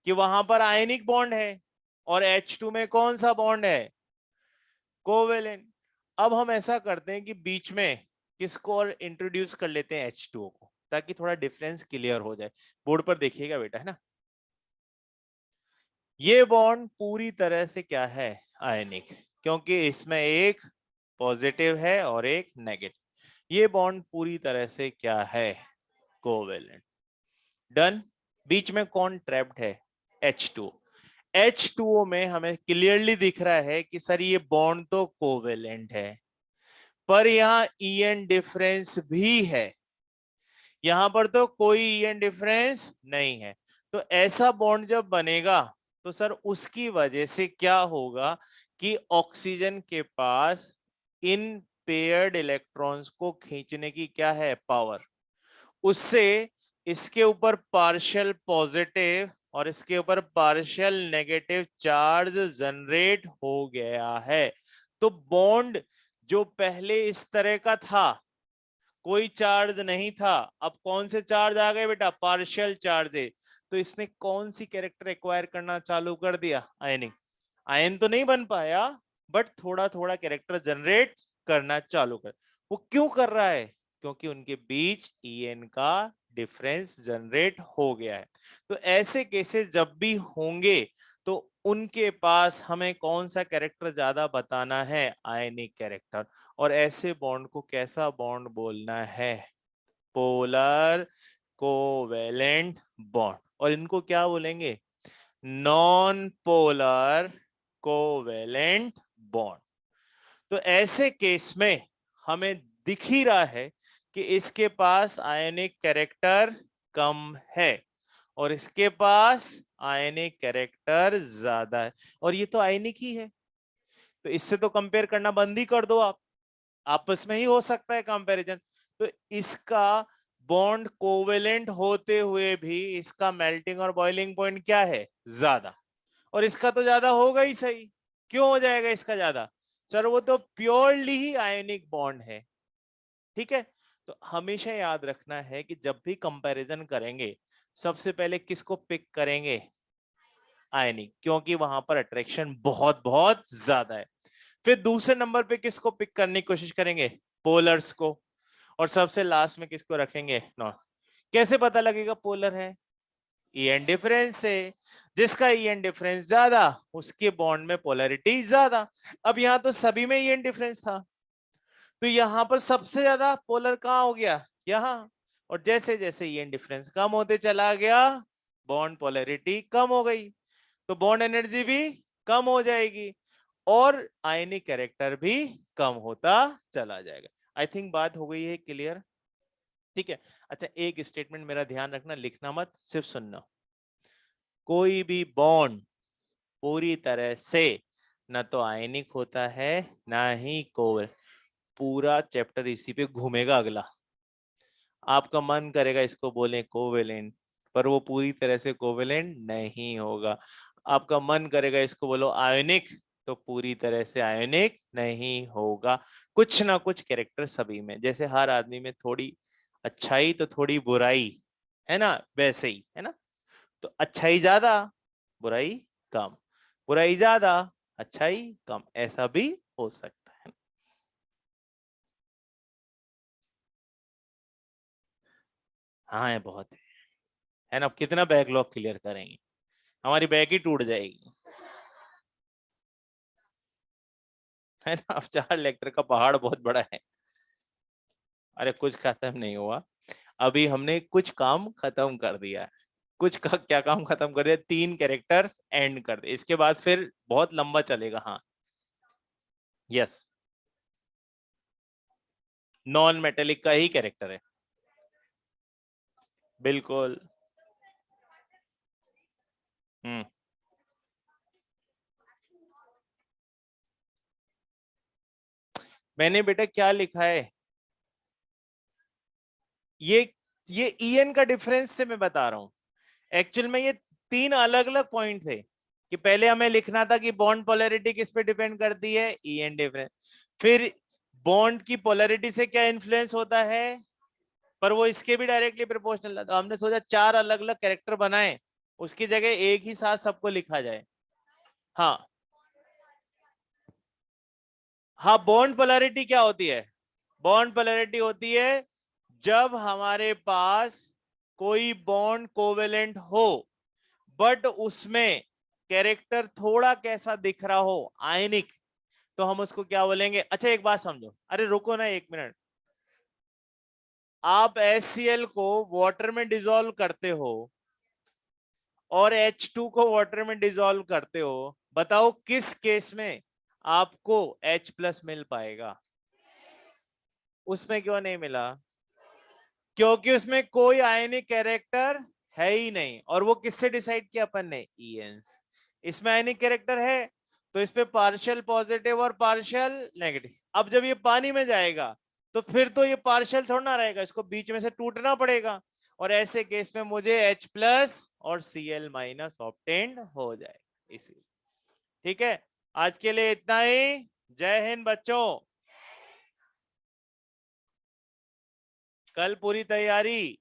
कि वहां पर आयनिक बॉन्ड है और H2 में कौन सा बॉन्ड है? कोवेलेंट। अब हम ऐसा करते हैं कि बीच में किसको और इंट्रोड्यूस कर लेते हैं? H2O को, ताकि थोड़ा डिफरेंस क्लियर हो जाए। बोर्ड पर देखिएगा बेटा, है ना। ये बॉन्ड पूरी तरह से क्या है? आयनिक, क्योंकि इसमें एक पॉजिटिव है और एक नेगेटिव। ये बॉन्ड पूरी तरह से क्या है? कोवेलेंट। डन। बीच में कौन ट्रैप्ड है? H2O। H2O में हमें क्लियरली दिख रहा है कि सर ये बॉन्ड तो कोवेलेंट है, पर यहाँ EN डिफरेंस भी है, यहां पर तो कोई EN डिफरेंस नहीं है। तो ऐसा बॉन्ड जब बनेगा तो सर उसकी वजह से क्या होगा कि ऑक्सीजन के पास इन पेयर्ड इलेक्ट्रॉन्स को खींचने की क्या है? पावर। उससे इसके ऊपर पार्शियल पॉजिटिव और इसके ऊपर पार्शियल नेगेटिव चार्ज जनरेट हो गया है। तो बॉन्ड जो पहले इस तरह का था, कोई चार्ज नहीं था, अब कौन से चार्ज आ गए बेटा? पार्शियल चार्ज है। तो इसने कौन सी कैरेक्टर एक्वायर करना चालू कर दिया? आयनिक। आयन तो नहीं बन पाया, बट थोड़ा थोड़ा कैरेक्टर जनरेट करना चालू कर। वो क्यों कर रहा है? क्योंकि उनके बीच EN का डिफरेंस जनरेट हो गया है। तो ऐसे केसेस जब भी होंगे तो उनके पास हमें कौन सा कैरेक्टर ज्यादा बताना है? आयनिक कैरेक्टर। और ऐसे बॉन्ड को कैसा बॉन्ड बोलना है? Polar covalent bond. और इनको क्या बोलेंगे? Non polar covalent bond. तो ऐसे केस में हमें दिख ही रहा है कि इसके पास आयनिक कैरेक्टर कम है और इसके पास आयनिक कैरेक्टर ज्यादा है, और ये तो आयनिक ही है। तो इससे तो कंपेयर करना बंद ही कर दो आप, आपस में ही हो सकता है कंपैरिजन। तो इसका बॉन्ड कोवेलेंट होते हुए भी इसका मेल्टिंग और बॉइलिंग पॉइंट क्या है? ज्यादा। और इसका तो ज्यादा होगा ही सही। क्यों हो जाएगा इसका ज्यादा? सर वो तो प्योरली ही आयनिक बॉन्ड है, ठीक है। तो हमेशा याद रखना है कि जब भी कंपैरिजन करेंगे सबसे पहले किसको पिक करेंगे? आयनिक, क्योंकि वहां पर अट्रैक्शन बहुत बहुत ज्यादा है। फिर दूसरे नंबर पे किसको पिक करने की कोशिश करेंगे? पोलर्स को। और सबसे लास्ट में किसको रखेंगे? नॉन। कैसे पता लगेगा पोलर है? EN डिफरेंस से। जिसका EN डिफरेंस ज्यादा उसके बॉन्ड में पोलैरिटी ज्यादा। अब यहां तो सभी में EN डिफरेंस था, तो यहां पर सबसे ज्यादा पोलर कहां हो गया? यहां। और जैसे जैसे EN डिफरेंस कम होते चला गया बॉन्ड पोलैरिटी कम हो गई, तो बॉन्ड एनर्जी भी कम हो जाएगी और आयनिक कैरेक्टर भी कम होता चला जाएगा। आई थिंक बात हो गई है क्लियर, ठीक है। अच्छा एक स्टेटमेंट मेरा ध्यान रखना, लिखना मत, सिर्फ सुनना। कोई भी बॉन्ड पूरी तरह से ना तो आयनिक होता है ना ही कोवल। पूरा चैप्टर इसी पे घूमेगा अगला। आपका मन करेगा इसको बोले कोवेलेंट, पर वो पूरी तरह से कोवेलेंट नहीं होगा। आपका मन करेगा इसको बोलो आयोनिक, तो पूरी तरह से आयोनिक नहीं होगा। कुछ ना कुछ कैरेक्टर सभी में, जैसे हर आदमी में थोड़ी अच्छाई तो थोड़ी बुराई है ना, वैसे ही है ना। तो अच्छाई ज्यादा, बुराई कम, बुराई ज्यादा, अच्छाई कम, ऐसा भी हो सकता है। हाँ है, बहुत है ना। अब कितना बैकलॉग क्लियर करेंगे, हमारी बैक ही टूट जाएगी, है ना। अब 4 लेक्चर का पहाड़ बहुत बड़ा है। अरे कुछ खत्म नहीं हुआ, अभी हमने कुछ काम खत्म कर दिया है। कुछ का क्या काम खत्म कर दिया, 3 कैरेक्टर्स एंड कर दिए, इसके बाद फिर बहुत लंबा चलेगा। हाँ, यस, नॉन मेटेलिक का ही कैरेक्टर है, बिल्कुल। हम्म। मैंने बेटा क्या लिखा है, ये ये ईएन का डिफरेंस से मैं बता रहा हूं। एक्चुअल में ये 3 अलग अलग पॉइंट थे, कि पहले हमें लिखना था कि बॉन्ड पोलैरिटी किस पे डिपेंड करती है, ईएन डिफरेंस। फिर बॉन्ड की पोलैरिटी से क्या इन्फ्लुएंस होता है, पर वो इसके भी डायरेक्टली प्रोपोर्शनल था। तो हमने सोचा 4 अलग अलग कैरेक्टर बनाए, उसकी जगह एक ही साथ सबको लिखा जाए। हाँ, हाँ, बॉन्ड पोलैरिटी क्या होती है, बॉन्ड पोलैरिटी होती है जब हमारे पास कोई बॉन्ड कोवेलेंट हो, बट उसमें कैरेक्टर थोड़ा कैसा दिख रहा हो, आयनिक, तो हम उसको क्या बोलेंगे। अच्छा एक बात समझो, अरे रुको ना 1 मिनट। आप HCl को वाटर में डिसॉल्व करते हो और H2 को वाटर में डिसॉल्व करते हो, बताओ किस केस में आपको H+ मिल पाएगा, उसमें क्यों नहीं मिला, क्योंकि उसमें कोई आयनिक कैरेक्टर है ही नहीं। और वो किससे डिसाइड किया अपन ने, ईएनस। इसमें आयनिक कैरेक्टर है, तो इस पे पार्शियल पॉजिटिव और पार्शियल नेगेटिव। अब जब ये पानी में जाएगा तो फिर तो ये पार्शियल थोड़ा ना रहेगा, इसको बीच में से टूटना पड़ेगा, और ऐसे केस में मुझे H+ और Cl- ऑब्टेन्ड हो जाए इसी। ठीक है, आज के लिए इतना ही। जय हिंद बच्चों, कल पूरी तैयारी।